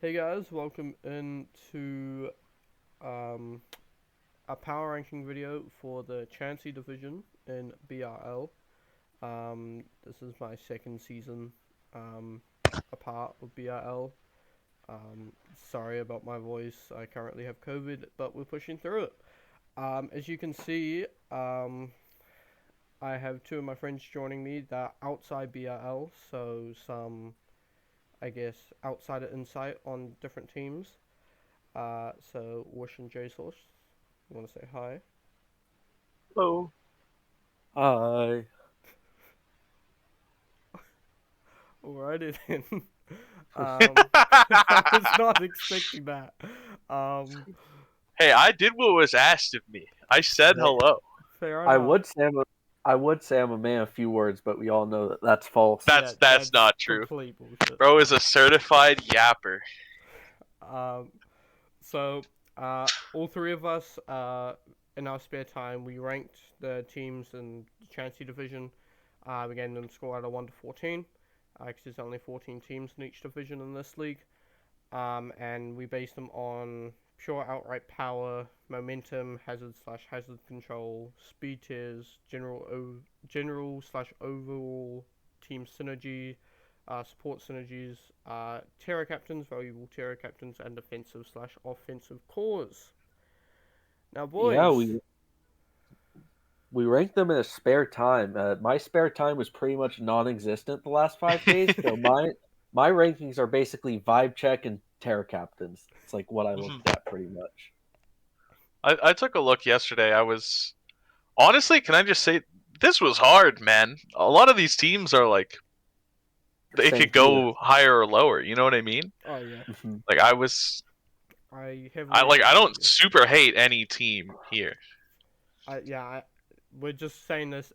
Hey guys, welcome into a power ranking video for the Chansey division in BRL. This is my second season um, a part of BRL. Sorry about my voice, I currently have COVID, but we're pushing through it. As you can see, I have two of my friends joining me that are outside BRL, so some, I guess, outsider insight on different teams. So Wash and JSauce, you want to say hi? Hello. Hi. Alrighty then. I was not expecting that. Um, Hey, I did what was asked of me. I said fair, hello. fair I enough. would say I would say I'm a man of few words, but we all know that that's false. Yeah, That's that's not true. complete bullshit. Bro is a certified yapper. Um, so all three of us, in our spare time, we ranked the teams in the Chansey division. We gave them a score out of 1 to 14. Because there's only 14 teams in each division in this league. And we base them on pure outright power, momentum, hazard control, speed tiers, general slash overall team synergy, support synergies, terror captains, valuable terror captains, and defensive slash offensive cores. Now, Yeah, boys, we ranked them in a spare time. My spare time was pretty much non-existent the last 5 days, so my rankings are basically vibe check and terror captains. It's like what I Mhm. looked at pretty much. I took a look yesterday. I was honestly, can I just say this was hard, man. A lot of these teams are like they Same could here. go higher or lower. You know what I mean? oh yeah, Mhm. Like I was, I I heavily like agree I with don't you. super hate any team here. Yeah, we're just saying this.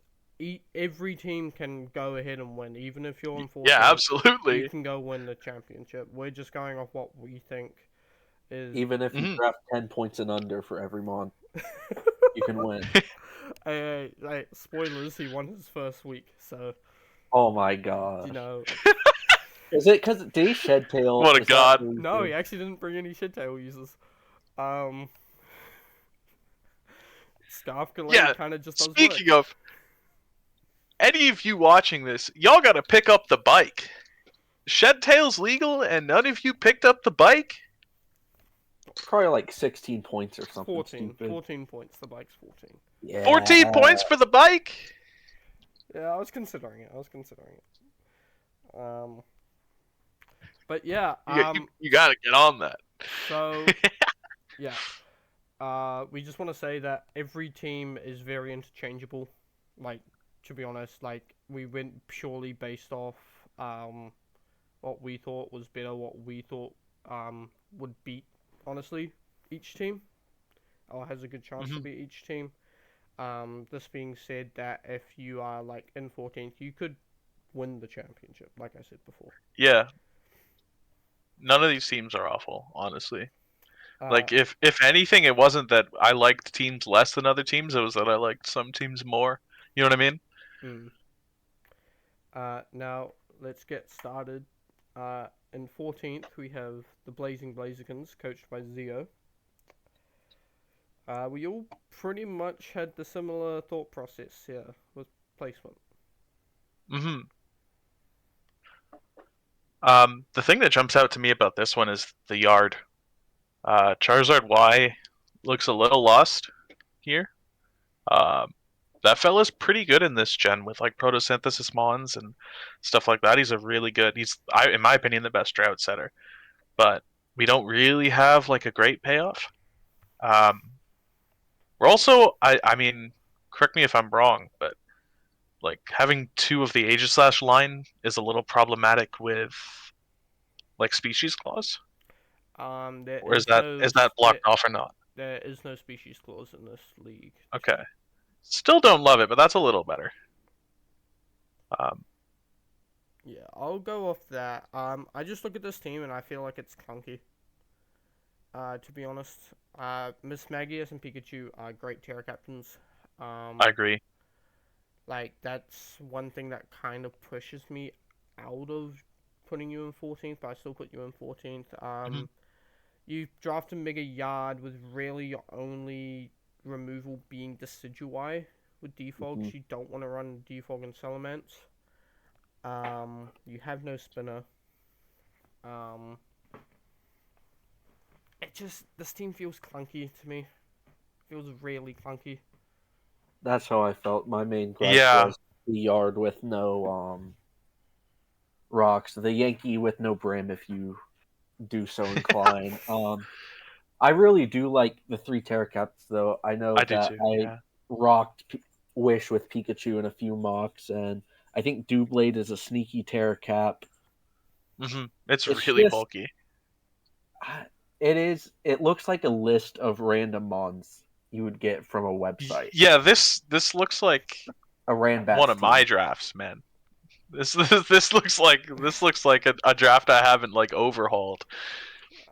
Every team can go ahead and win, even if you're in Yeah, 14th. You absolutely. can go win the championship. We're just going off what we think is. Even if you hmm draft 10 points and under for every month, you can win. Spoilers. He won his first week, so Oh my you gosh! know. Is it because did he shed tail? What a Is that god. the No, he reason? actually didn't bring any shit tail users. Um, Scarf Galane Yeah. kind of just does work. Speaking of any of you watching this, y'all gotta pick up the bike. Shed tail's legal and none of you picked up the bike? Probably like 16 points or It's something 14. stupid. 14 points. The bike's 14. 14 Yeah. points for the bike? Yeah, I was considering it. Um, but yeah. You gotta get on that. So yeah. We just want to say that every team is very interchangeable. Like, to be honest, like we went purely based off what we thought was better, what we thought would beat, honestly, each team, or has a good chance to hmm beat each team. This being said, that if you are like in 14th, you could win the championship, like I said before. Yeah, none of these teams are awful, honestly. Uh, Like if anything, it wasn't that I liked teams less than other teams. It was that I liked some teams more. You know what I mean? mm. Now let's get started. In 14th, we have the Blazing Blazerkins, coached by Zio. We all pretty much had the similar thought process here with placement. hmm the thing that jumps out to me about this one is the yard. Charizard Y looks a little lost here. Um, that fella's pretty good in this gen with like photosynthesis mons and stuff like that. He's a really good. In my opinion, the best drought setter. But we don't really have like a great payoff. Um, we're also, I mean, correct me if I'm wrong, but like having two of the Aegislash line is a little problematic with like species clause, There or is is that no is that blocked off or not? there is no species clause in this league. Okay, still don't love it, but that's a little better. Um, Yeah, I'll go off that. I just look at this team and I feel like it's clunky. To be honest, Miss Magius and Pikachu are great Terra captains. I Um, agree. like that's one thing that kind of pushes me out of putting you in 14th, but I still put you in 14th. Mhm. You drafted Mega Yard with really your only removal being Decidueye with Defogs. Mhm. You don't want to run Defog and Salamence. You have no Spinner. Um, this team feels clunky to me. Feels really clunky. That's how I felt. My main gripe Yeah, was the yard with no rocks, the Yankee with no brim, if you do so incline. I really do like the three Terracaps, though. I know I do that too. I Yeah. rocked Wish with Pikachu in a few mocks, and I think Doublade is a sneaky Terracap. It's It's really just, bulky. it is. It looks like a list of random mons you would get from a website, Yeah, this looks like a one Ranbats of my team. drafts, man. This looks like a draft I haven't like overhauled.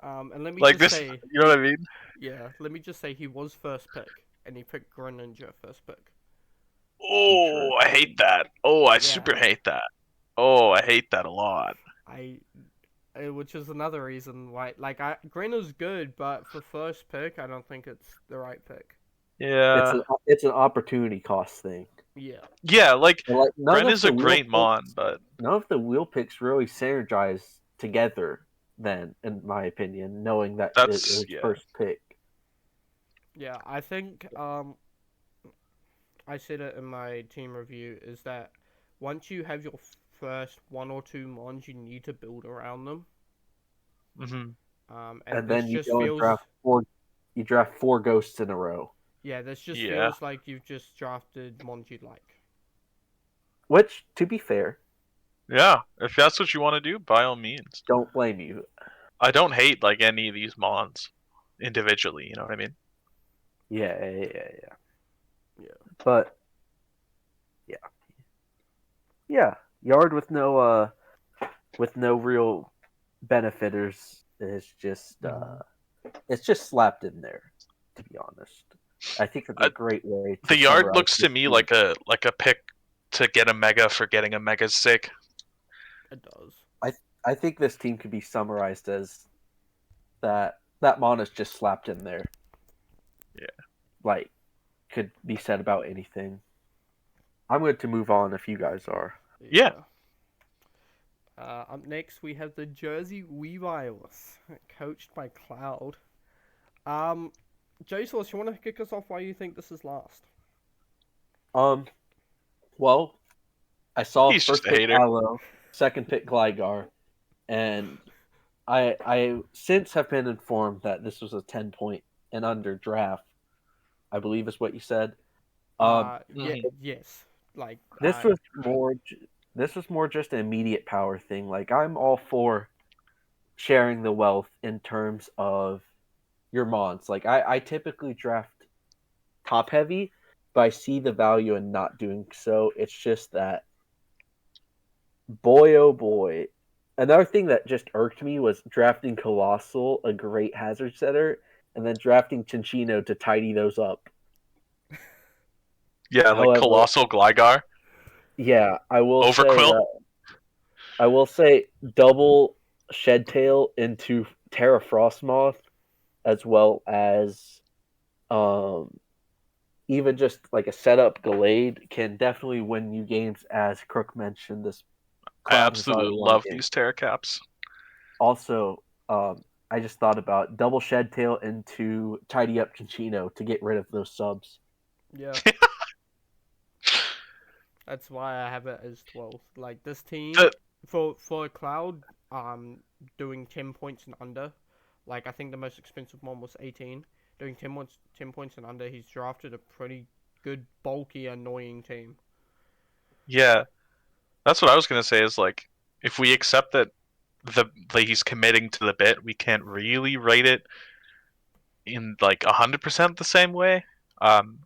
And let me Like just this, say, you know what I mean? yeah, let me just say he was first pick, and he picked Greninja first pick. Oh, I hate that. Oh, I Yeah, super hate that. Oh, I hate that a lot. I, which is another reason why, like, Greninja's good, but for first pick, I don't think it's the right pick. Yeah. It's an opportunity cost thing. Yeah, Yeah, like And like Gren is a great mon, but none of the wheel picks really synergize together. Then, in my opinion, knowing that it that's was yeah. first pick. yeah, I think I said it in my team review is that once you have your first one or two mons, you need to build around them. hmm And And this then you just go and feels, draft four ghosts in a row. yeah, this just Yeah. feels like you've just drafted mons you like. Which, to be fair, Yeah. If that's what you want to do, by all means. don't blame you. I don't hate like any of these mons individually, you know what I mean? Yeah. Yeah. But yeah, yeah, yard with no real benefiters is just it's just slapped in there. To be honest, I think it's a Uh, great way to the yard summarize looks to this me team. like a pick to get a mega for getting a mega sick. It does. I think this team could be summarized as that mon is just slapped in there. Yeah. Like, could be said about anything. I'm going to move on if you guys are. Yeah. Yeah. Up next, we have the Jersey Weaviles, coached by Cloud. Um, JSauce, you want to kick us off why you think this is last? Um, well, I saw He's just first a pick hater. Aloe, second pick Gligar, and I since have been informed that this was a 10 point and under draft. I believe is what you said. Yeah, hmm yes. Like, This was more just an immediate power thing. Like I'm all for sharing the wealth in terms of your mons. Like I typically draft top heavy, but I see the value in not doing so. It's just that boy oh boy. Another thing that just irked me was drafting Colossal, a great hazard setter, and then drafting Chinchino to tidy those up. Yeah, like However, colossal Gligar, yeah, Overquill. I will say double Shedtail into Terra Frostmoth, as well as um, even just like a setup Gallade can definitely win you games. As Crook mentioned, this I Cloud has already absolutely won love games. these Terracaps. Also, I just thought about double Shedtail into Tidy Up Conchino to get rid of those subs. yeah, that's why I have it as 12th. Like, this team, The, for Cloud, doing 10 points and under, like, I think the most expensive one was 18. Doing 10 points and under, he's drafted a pretty good, bulky, annoying team. yeah, that's what I was gonna say. Is like if we accept that like he's committing to the bit, we can't really rate it in like 100% the same way. Um,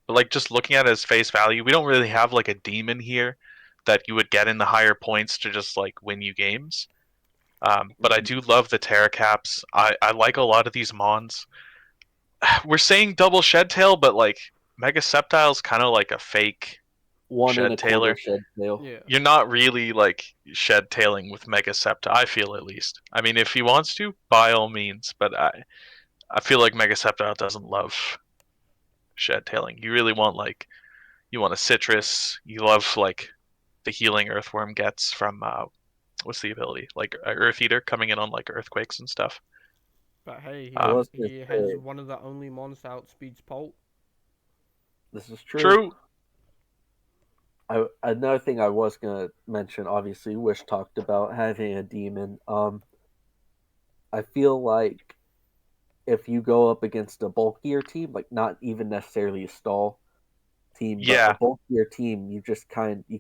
but like just looking at his face value, we don't really have like a demon here that you would get in the higher points to just like win you games. But I do love the Terracaps. I like a lot of these mons. We're saying double Shed Tail, but like Mega Sceptile's kind of like a fake. 1 and Shed a quarter Taylor. shed tail. Yeah. You're not really like shed tailing with Mega Septa, I feel at least. I mean, if he wants to, by all means, but I feel like Mega Septa doesn't love shed tailing. You really want like you want a citrus. You love like the healing Earthworm gets from what's the ability? Like Earth Eater coming in on like earthquakes and stuff. But hey, I was gonna he has say, one of the only mons that outspeeds Pult. this is true. True. Another thing I was gonna mention, obviously, Wish talked about having a demon. I feel like if you go up against a bulkier team, like not even necessarily a stall team, but a Yeah. bulkier team, you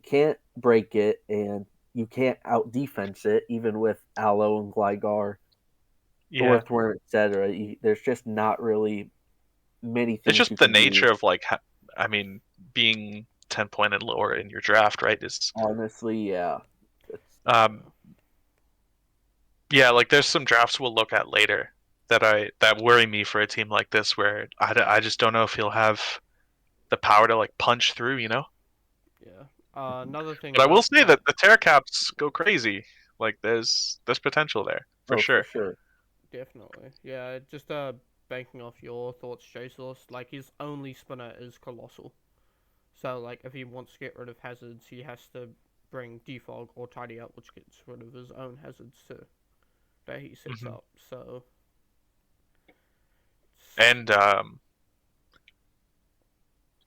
can't break it and you can't out defense it, even with Aloe and Gligar, Yeah. Earthworm, etc. There's just not really many It's things just you the can do. nature of like I mean, being 10 point and lower in your draft, right? Is Honestly, yeah. It's, um yeah, like there's some drafts we'll look at later that worry me for a team like this where I just don't know if he'll have the power to like punch through, you know? Yeah. Another thing But I will about say that, that the Terracaps go crazy. Like there's potential there for oh, for sure. sure. definitely. Yeah, just banking off your thoughts, JSauce, like his only spinner is Colossal. So like if he wants to get rid of hazards, he has to bring Defog or Tidy Up, which gets rid of his own hazards too that he sets Hmm. up. So And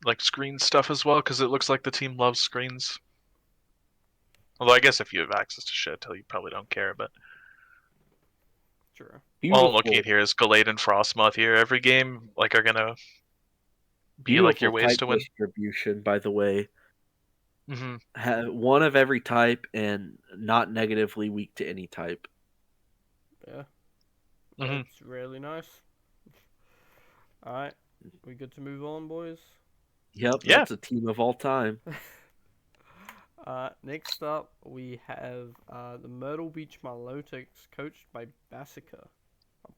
like screen stuff as well, because it looks like the team loves screens. Although I guess if you have access to shit, you probably don't care. But true. all I'm looking Beautiful, at here is Gallade and Frostmoth here. Every game like are gonna be like your beautiful ways type to win. distribution, by the way. Hmm. One of every type and not negatively weak to any type. Yeah, Hmm. that's really nice. All right, we good to move on, boys? Yep, Yeah. that's a team of all time. Next up, we have the Myrtle Beach Milotics, coached by Basica,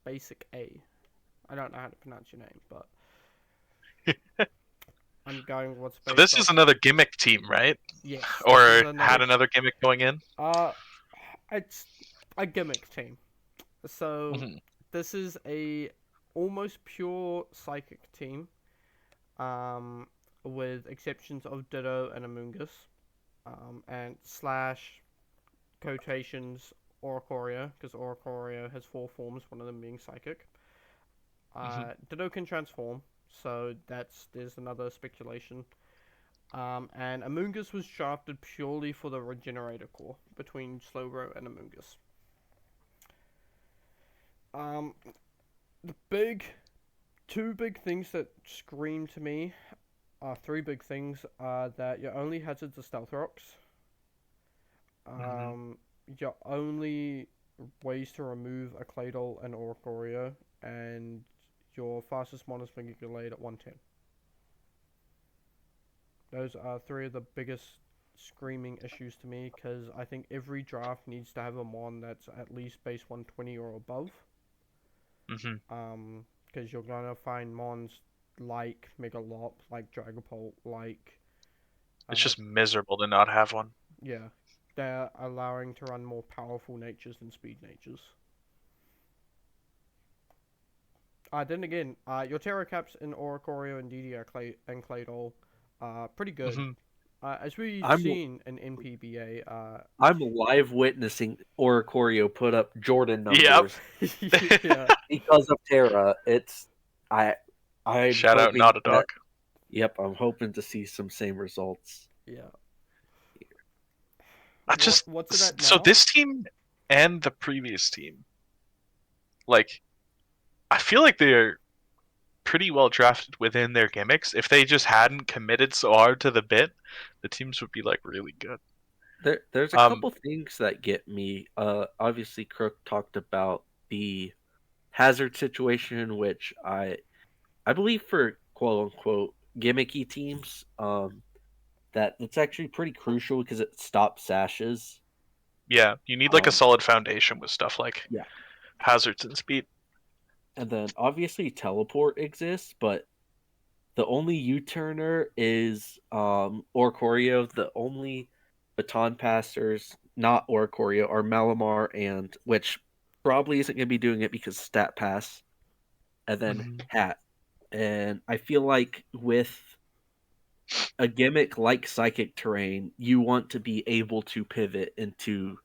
Basic A. I don't know how to pronounce your name, but I'm going what's So based this is off. another gimmick team, right? Yes, this is Or another. had another gimmick going in. Uh, it's a gimmick team. So Hmm. this is a almost pure psychic team. Um, with exceptions of Ditto and Amoongus. And slash quotations Oricorio, because Oricorio has 4 forms, one of them being psychic. Hmm. Ditto can transform, so there's another speculation. And Amoongus was drafted purely for the Regenerator core between Slowbro and Amoongus. Um, the two big things that scream to me are three big things are that your only hazards are Stealth Rocks. Hmm. Your only ways to remove a Claydol and Oricorio, and your fastest mon is Fingerglade at 110. Those are three of the biggest screaming issues to me because I think every draft needs to have a mon that's at least base 120 or above. Hmm. Because you're gonna find mons like Megalop, like Dragapult, like It's uh, just miserable to not have one. yeah, they're allowing to run more powerful natures than speed natures. Then again, your Terracaps in Oricorio and DD and Claydol are pretty good. Hmm. As we've I'm seen in NPBA, I'm live witnessing Oricorio put up Jordan Yep. numbers yeah, because of Terra. I I'm Shout out, hoping not a that dog. yep, I'm hoping to see some same results. yeah. I just What's it at so now? this team and the previous team, like I feel like they're pretty well drafted within their gimmicks. If they just hadn't committed so hard to the bit, the teams would be like really good. There's a Um, couple things that get me. Obviously Crook talked about the hazard situation, which I believe for quote unquote gimmicky teams, that it's actually pretty crucial because it stops sashes. yeah, you need like a Um, solid foundation with stuff like yeah, hazards and speed. and then obviously teleport exists, but The only U-turner is Oricorio. The only baton passers, not Oricorio, are Malamar and which probably isn't going to be doing it because stat pass, and then Mhm. Hat. And I feel like with a gimmick like Psychic Terrain, you want to be able to pivot into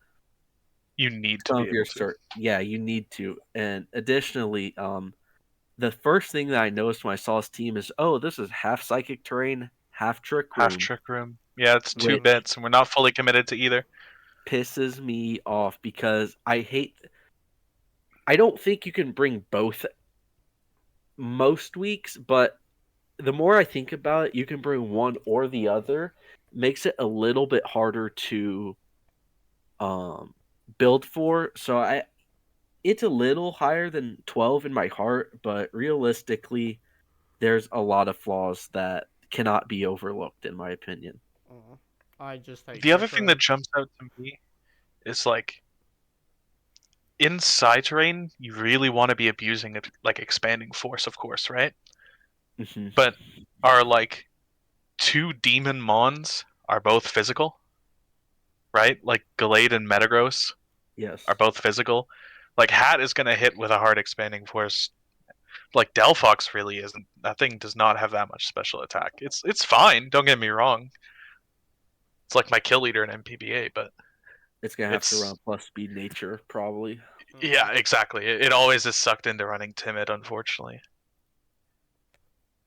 You need to some be of your able to. cert. Yeah, you need to. And additionally, the first thing that I noticed when I saw his team is, oh, this is half Psychic Terrain, half Trick Half Room, Trick Room. Yeah, it's two which bits, and we're not fully committed to either. pisses me off because I don't think you can bring both most weeks, but the more I think about it, you can bring one or the other. Makes it a little bit harder to um build for. So I it's a little higher than 12 in my heart, but realistically, there's a lot of flaws that cannot be overlooked in my opinion. I just hate The other Trick thing that Room. jumps out to me is like in side terrain, you really want to be abusing it, like expanding force, of course, right? Mhm. But our like two demon mons are both physical, right? Like Gallade and Metagross are Yes. both physical. Like Hat is gonna hit with a hard expanding force. Like Delphox really isn't. That thing does not have that much special attack. It's fine. Don't get me wrong. It's like my kill leader in MPBA, but It's gonna have to it's run plus speed nature, probably. yeah, exactly. It always is sucked into running timid, unfortunately.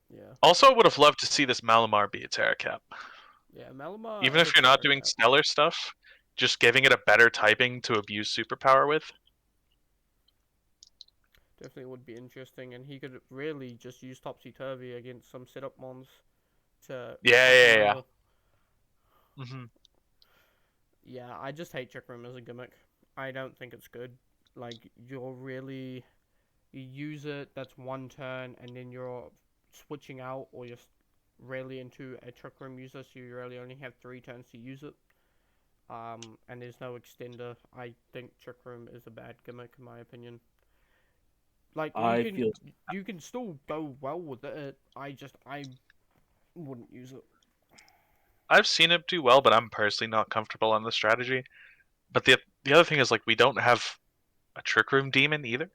Yeah, Also, I would have loved to see this Malamar be a Terra Cap. yeah. Malamar Even as a if you're not Terra doing Cap stellar stuff, just giving it a better typing to abuse superpower with. definitely would be interesting, and he could really just use Topsy Turvy against some setup mons to Yeah, fuck them yeah, yeah. over. Hmm. Yeah, I just hate Trick Room as a gimmick. I don't think it's good. Like you're really you use it, that's one turn, and then you're switching out, or you're really into a Trick Room user, so you really only have 3 turns to use it. And there's no extender. I think Trick Room is a bad gimmick in my opinion. Like I feel you can still go well with it. I wouldn't use it. I've seen it do well, but I'm personally not comfortable on the strategy. But the other thing is like we don't have a Trick Room demon either.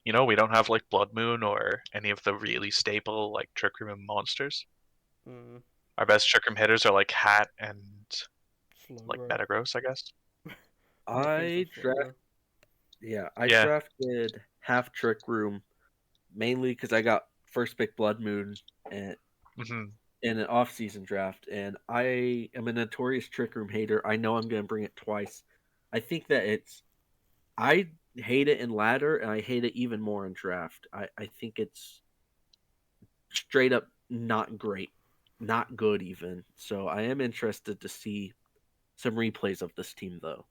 You know, we don't have like Blood Moon or any of the really staple like Trick Room monsters. Mm, Our best Trick Room hitters are like Hat and like Slowbro. Metagross, I guess. Defensive I Slowbro. I Yeah. drafted half Trick Room mainly because I got first pick Blood Moon and Hmm. in an off-season draft, and I am a notorious Trick Room hater. I know I'm going to bring it twice. I think that I hate it in ladder, and I hate it even more in draft. I think it's straight up not great, not good even. So I am interested to see some replays of this team, though.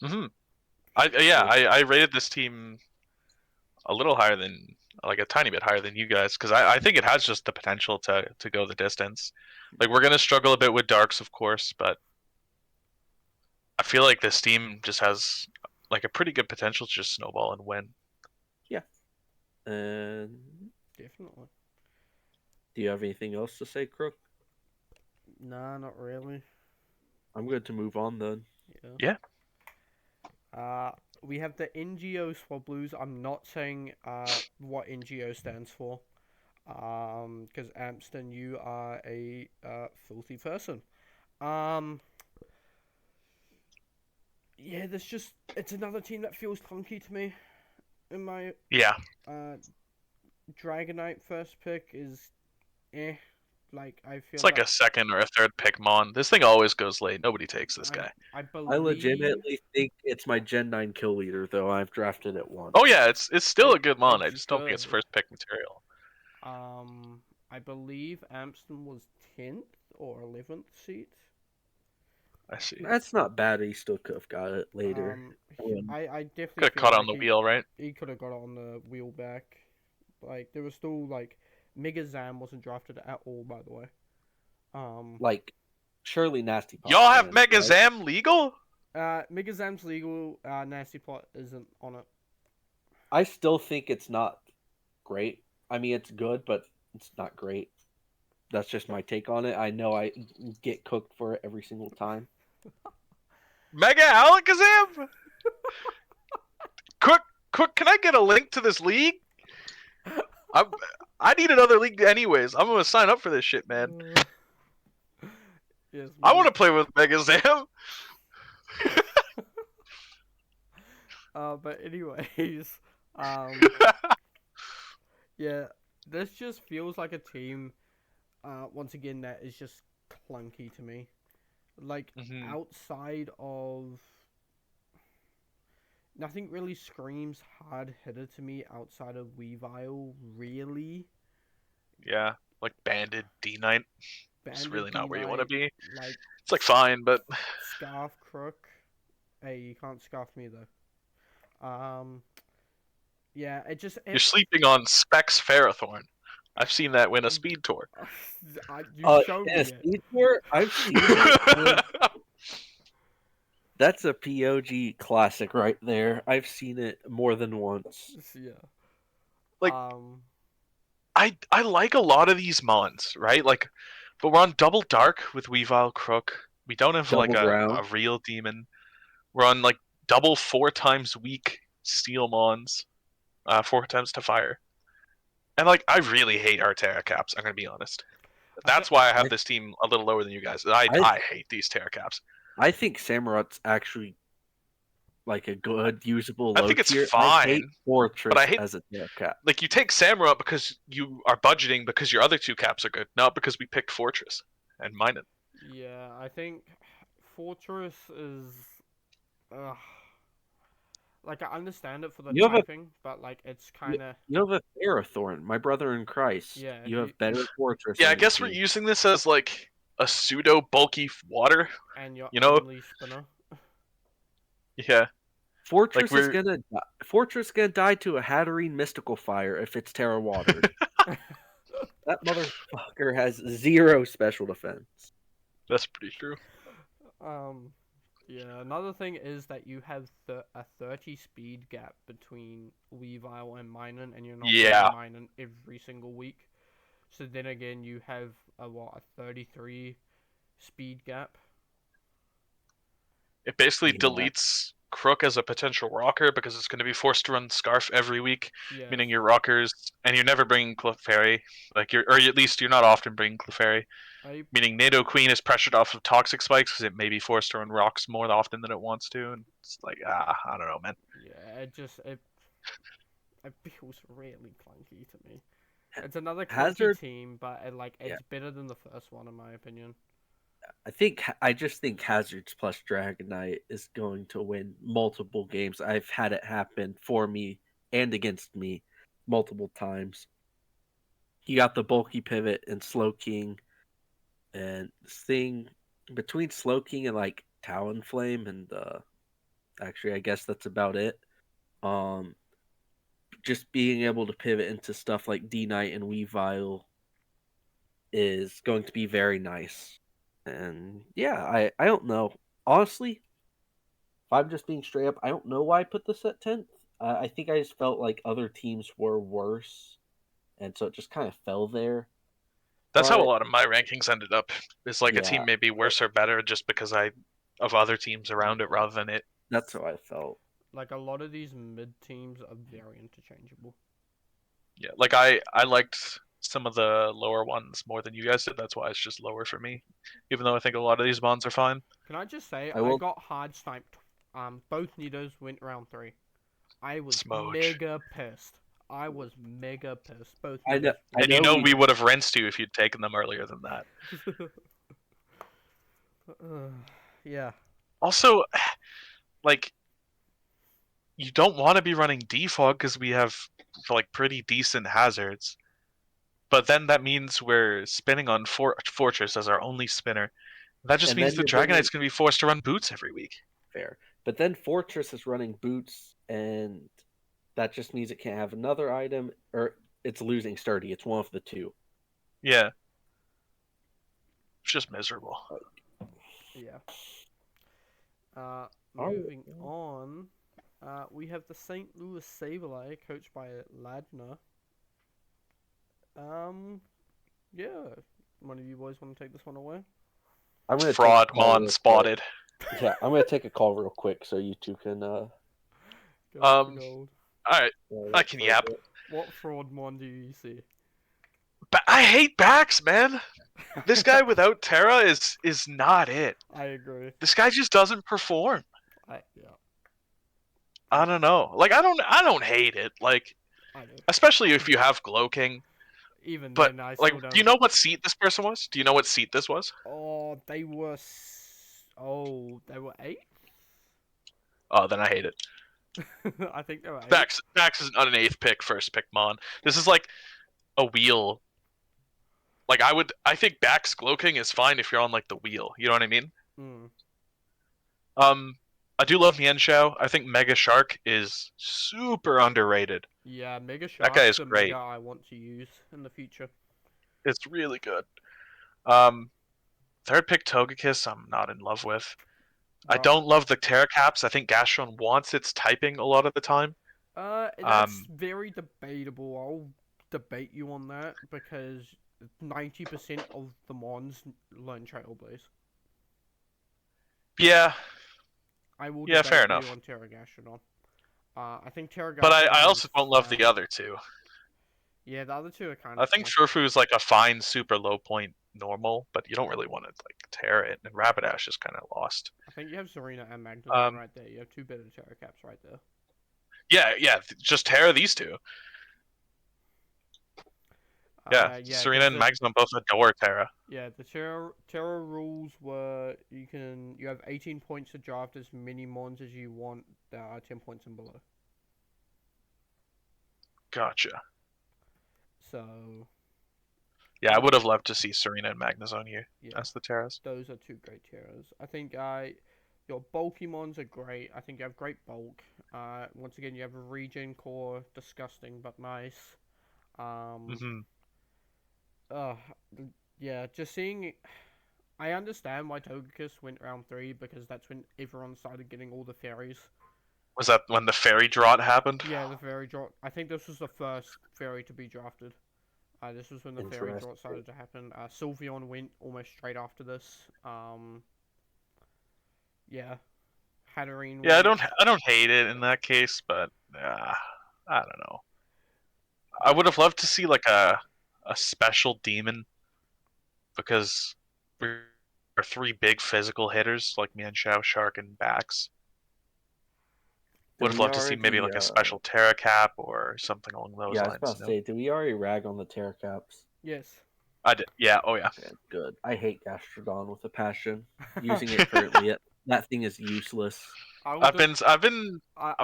Hmm. Yeah, So I rated this team a little higher than like a tiny bit higher than you guys because I think it has just the potential to go the distance. Like we're gonna struggle a bit with darks, of course, but I feel like this team just has like a pretty good potential to just snowball and win. yeah. And Definitely. do you have anything else to say, Crook? Nah, not really. I'm good to move on then. Yeah. Yeah. Uh, we have the NGO Swablues. I'm not saying what NGO stands for. Because Amston, you are a filthy person. Um, yeah, there's just it's another team that feels clunky to me. In my Yeah. uh, Dragonite first pick is eh. Like I It's feel like like a second or a third pick mon. This thing always goes late. Nobody takes this I guy. I I believe legitimately think it's my Gen 9 kill leader, though I've drafted it once. Oh yeah, it's still a good mon. I it's just don't think it's good. first pick material. I believe Amston was 10th or 11th seat. I see. That's not bad. He still could have got it later. I definitely Could have feel caught on like the wheel, right? he could have got on the wheel back. Like there was still like Mega Zam wasn't drafted at all, by the way. Um, Like, surely Nasty Pot Y'all have can, Mega right? Zam legal? Mega Zam's legal. Nasty Plot isn't on it. I still think it's not great. I mean, it's good, but it's not great. That's just my take on it. I know I get cooked for it every single time. Mega Alakazam? Quick, can I get a link to this league? I need another league anyways. I'm gonna sign up for this shit, man. Yes, I me. want to play with Mega Zam. But anyways, yeah, this just feels like a team. Once again, that is just clunky to me. Like Mhm. outside of nothing really screams hard hitter to me outside of Weavile, really. Yeah, like banded D9. It's Banded really not D where you want to Knight, be. like It's like fine, but Scarf Crook. Hey, you can't scarf me though. Yeah, it just you're it. sleeping on Specs Ferrothorn. I've seen that win a speed tour. You showed In a me it. speed tour, I've seen it. And that's a POG classic right there. I've seen it more than once. Yeah. Like Um. I like a lot of these mons, right? Like, but we're on double dark with Weavile Crook. We don't have like Double a ground. real demon. We're on like double 4 times weak steel mons, 4 times to fire. And like I really hate our Terra Caps. I'm gonna be honest. I th- That's why I I, have this team a little lower than you guys. I hate these Terra Caps. I think Samurot's actually like a good usable I low think it's tier. I hate fine, but I Fortress hate as a tier cap. like you take Samurott because you are budgeting because your other 2 caps are good, not because we picked Fortress and Minot. Yeah, I think Fortress is. Uh, like I understand it for the You have a typing, but like it's you kind of you have a Ferrothorn, my brother in Christ. yeah. You have better Fortress Yeah, I on your guess we're team. using this as like a pseudo bulky water. And your You know? Unleash Spinner. Yeah, like we're Fortress gonna die to a Hatterene Mystical Fire if it's Terra watered. That motherfucker has zero special defense. that's pretty true. um, yeah. Another thing is that you have a 30 speed gap between Weavile and Minun, and you're not playing Yeah, Minun every single week. So then again, you have a 33 speed gap. it basically Yeah. deletes Crook as a potential rocker because it's going to be forced to run Scarf every week, Yes. meaning your rockers, and you're never bringing Clefairy, or at least you're not often bringing Clefairy. I Meaning NATO Queen is pressured off of toxic spikes because it may be forced to run rocks more often than it wants to, and it's like I don't know, man. yeah. It feels really clunky to me. It's another clunky Hazard, team, but yeah. it's better than the first one in my opinion. I just think Hazards plus Dragonite is going to win multiple games. I've had it happen for me and against me multiple times. You got the bulky pivot and Slow King, and this thing between Slow King and like Talonflame, and actually I guess that's about it. Um, just being able to pivot into stuff like D Knight and Weavile is going to be very nice. And yeah, I don't know. Honestly, if I'm just being straight up, I don't know why I put this at 10th. I think I just felt like other teams were worse, and so it just kind of fell there. That's how a But lot of my rankings ended up. It's like a yeah, team may be worse or better just because I of other teams around it Yeah. rather than it. that's how I felt. Like a lot of these mid teams are very interchangeable. Yeah, like I liked some of the lower ones more than you guys did. That's why it's just lower for me, even though I think a lot of these bonds are fine. Can I just say I I will. got hard sniped. Both Nidos went round 3. I was Smooch. mega pissed. I was mega pissed. Both I know. Nidos I And you know know we. we would have rinsed you if you'd taken them earlier than that. went. Yeah. Also, like you don't want to be running defog because we have like pretty decent hazards. But then that means we're spinning on Fortress as our only spinner. That just And means then the you're bringing Dragonite's going to be forced to run boots every week. fair, but then Fortress is running boots, and that just means it can't have another item, or it's losing sturdy. It's one of the two. Yeah, it's just miserable. Yeah. Oh, Moving on. We have the St. Louis Sableye, coached by Ladner. Yeah, one of you boys want to take this one away? I'm gonna take a Fraud call Mon real spotted. quick. Yeah, I'm gonna take a call real quick so you two can Go for Um, gold. Alright, roll I up can for a yap. bit. What fraud mon do you see? I hate backs, man. This guy without Terra is not it. I agree. This guy just doesn't perform. Yeah, I don't know. Like I don't hate it. Like I do. especially if you have Glow King. Even But then, I like, still don't. do you know what seat this person was? Do you know what seat this was? Oh, they were. They were 8. Oh, then I hate it. I think they were 8. Bax is not an 8th pick, first pick Mon. This is like a wheel. Like I think Bax Glow King is fine if you're on like the wheel. You know what I mean? Mm. I do love Mian Xiao. I think Mega Shark is super underrated. Yeah, Mega That guy Shark's is a great. Mega I want to use in the future. It's really good. Third pick Togekiss, I'm not in love with. I don't love the Terra Caps. I think Gastron wants its typing a lot of the time. That's very debatable. I'll debate you on that because 90% of the Mons learn Trailblaze. Yeah, I will yeah, debate fair you enough. on Terragastrodon. I think Terragastrodon But I is also don't love the fine. other two. Yeah, the other two are kind I of think fine. Furfu is like a fine super low point normal, but you don't really want to like tear it. And Rapidash is kind of lost. I think you have Serena and Magnus right there. You have 2 better Terra Caps right there. Yeah, just Terra these two. Yeah, Yeah, Serena and Magnum both adore Terra. Yeah, the Terra rules were you have 18 points to draft as many mons as you want that are 10 points and below. Gotcha. So Yeah, I would have loved to see Serena and Magnezone here yeah, as the Terras. those are 2 great Terras. I think your bulky mons are great. I think you have great bulk. Once again, you have a regen core, disgusting but nice. Mm-hmm. Uh, yeah, just seeing. I understand why Togekiss went round 3 because that's when everyone started getting all the fairies. Was that when the fairy drought happened? Yeah, the fairy drought. I think this was the first fairy to be drafted. This was when the fairy drought started to happen. Sylveon went almost straight after this. Yeah, Hatterene. Yeah, Went. I don't hate it in that case, but I don't know. I Yeah. would have loved to see like a special demon because we're 3 big physical hitters like Mienshao, Shark, and Bax. Would have loved to see maybe like a special Terra Cap or something along those Yeah, I was lines. about to say, did we already rag on the Terra Caps? Yes. I did. Yeah. Oh yeah. Okay, good. I hate Gastrodon with a passion. Using it currently, that thing is useless. I've been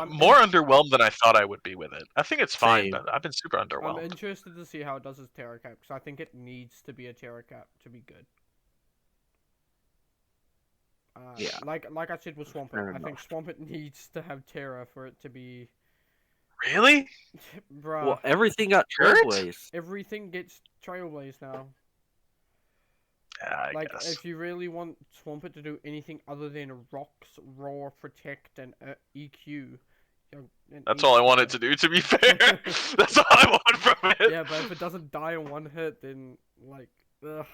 more underwhelmed than I thought I would be with it. I think it's fine, but I've been super underwhelmed. I'm interested to see how it does as Terra Cap because I think it needs to be a Terra Cap to be good. Yeah. Like I said with Swampert, I think Swampert needs to have Terra for it to be. Really? Bruh. Well, everything got Trailblaze. Everything gets Trailblaze now. Yeah, I guess. If you really want Swampert to do anything other than Rocks, Roar, Protect, and EQ. That's all I wanted to do, to be fair. That's all I want from it. Yeah, but if it doesn't die in 1 hit, then, like, ugh.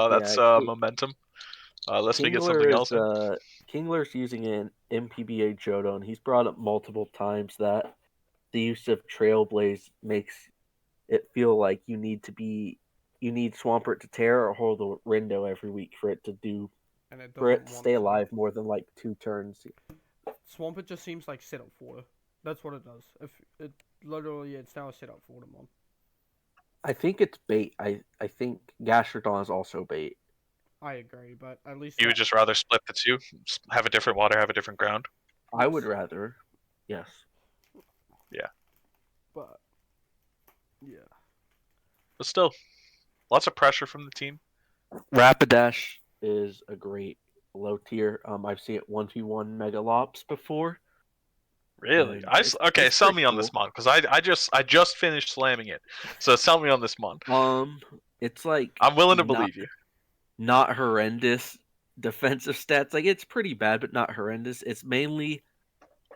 That's momentum. Let's get something else in. Kingler's using an MPBA Johto, and he's brought up multiple times that the use of Trailblaze makes it feel like you need Swampert to tear or hold the Rindo every week for it to stay alive more than like 2 turns. Swampert just seems like setup fodder. That's what it does. It's now a setup fodder mon. I think it's bait. I think Gastrodon is also bait. I agree, but at least you would just rather split the two, have a different water, have a different ground. I would rather, yes. Yeah. But yeah. But still, lots of pressure from the team. Rapidash is a great low tier. I've seen it 1v1 Megalops before. Really? Sell me on this mon because I just finished slamming it. So sell me on this mon. It's like I'm willing to believe you. Not horrendous defensive stats. Like it's pretty bad, but not horrendous. It's mainly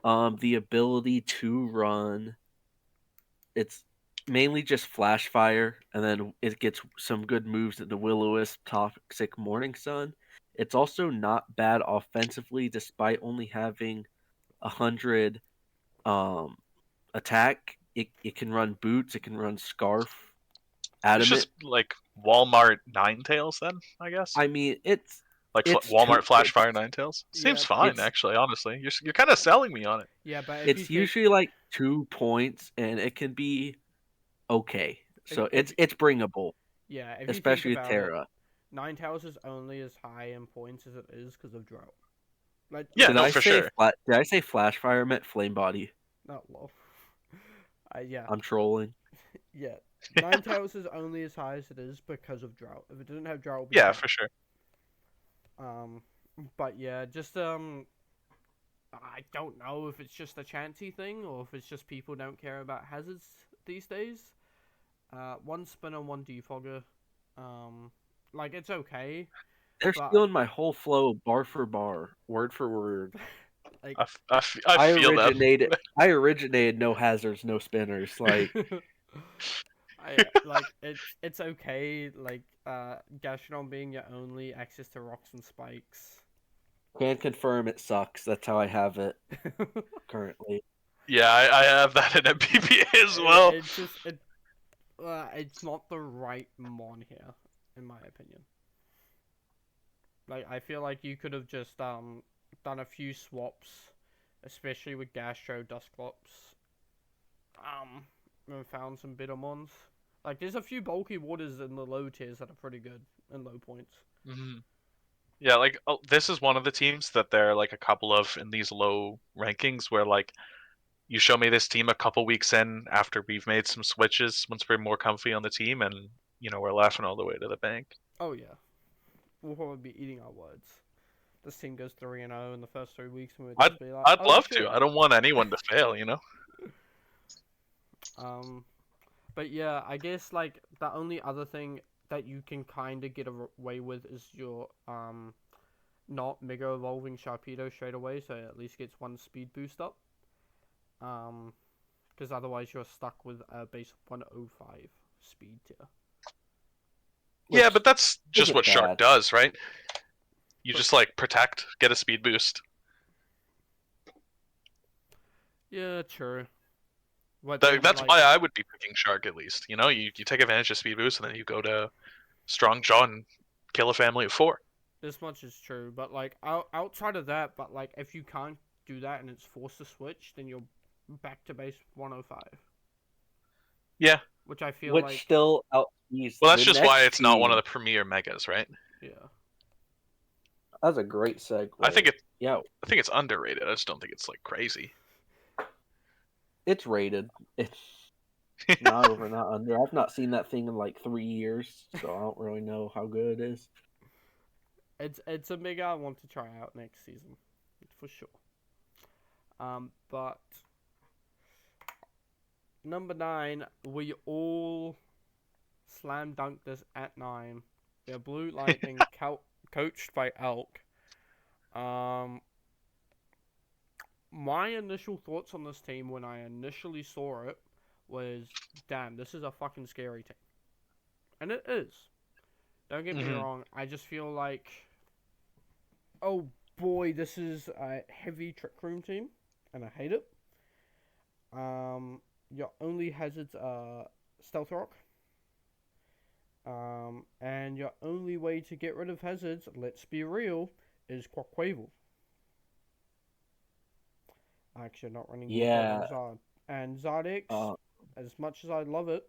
the ability to run. It's mainly just Flash Fire, and then it gets some good moves into Will-O-Wisp, Toxic Morning Sun. It's also not bad offensively, despite only having 100 um, attack. It can run Boots, it can run Scarf, It's Adamant. just like Walmart Ninetales, then I guess. I mean, Like it's Walmart it's Flashfire Ninetales. Seems Yeah, fine, it's actually. Honestly, you're kind of selling me on it. yeah, but if you it's think usually like 2 points, and it can be okay. So if it's bringable, yeah, if you think especially with about it, Terra. Ninetales is only as high in points as it is because of drought. Like Yeah, Did no, I for say sure. did I say Flash Fire? I meant Flame Body. not low. Yeah, I'm trolling. yeah. Ninetales is only as high as it is because of drought. If it didn't have drought, it would be Yeah, higher. for sure. Um, but yeah, just I don't know if it's just a Chansey thing or if it's just people don't care about hazards these days. One spinner, one defogger. Um, like it's okay, They're but stealing my whole flow, bar for bar, word for word. like I I feel them. originated. I originated no hazards, no spinners. Like like it's okay. Like Gastrodon being your only access to rocks and spikes. can confirm it sucks. That's how I have it currently. Yeah, I have that in MPPA as well. it just it's not the right mon here, in my opinion. Like I feel like you could have just done a few swaps, especially with Gastro Dusclops, and found some better mons. Like there's a few bulky waters in the low tiers that are pretty good and low points. Mhm. Yeah, like this is one of the teams that there are like a couple of in these low rankings where like you show me this team a couple weeks in after we've made some switches once we're more comfy on the team, and we're laughing all the way to the bank. Oh yeah, we'll probably be eating our words. This team goes 3-0 in the first 3 weeks, and we'll I'd just be like, I'd "Oh love to. shit." I don't want anyone to fail. Um, but yeah, I guess like the only other thing that you can kind of get away with is your not mega evolving Sharpedo straight away, so it at least gets one speed boost up. Because otherwise you're stuck with a base 105 speed tier. Yeah, Which but that's just isn't what Shark bad. does, right? You But just like protect, get a speed boost. yeah, true. But That, then that's like why I would be picking Shark at least. You take advantage of speed boost and then you go to Strong Jaw and kill a family of 4. this much is true, but like outside of that, but like if you can't do that and it's forced to switch, then you're back to base 105, Yeah. which I feel Which like still outsees Well, that's the just why next it's not one of team. the premier megas, right? yeah. That's a great segue. I think Yeah, it's underrated. I just don't think it's like crazy. it's rated. It's not over, not under. I've not seen that thing in like 3 years, so I don't really know how good it is. It's a mega I want to try out next season, for sure. But number 9, we all slam dunked this at 9. Yeah, Blue Lightning coached by Elk. Um, my initial thoughts on this team when I initially saw it was, damn, this is a fucking scary team. And it is. Don't get me Mhm. wrong, I just feel like, oh boy, this is a heavy trick room team, and I hate it. Your only hazards are Stealth Rock. And your only way to get rid of hazards, let's be real, is Quaquaval. Actually, not running Defog on Yeah, Zard. And Zardex, as much as I love it,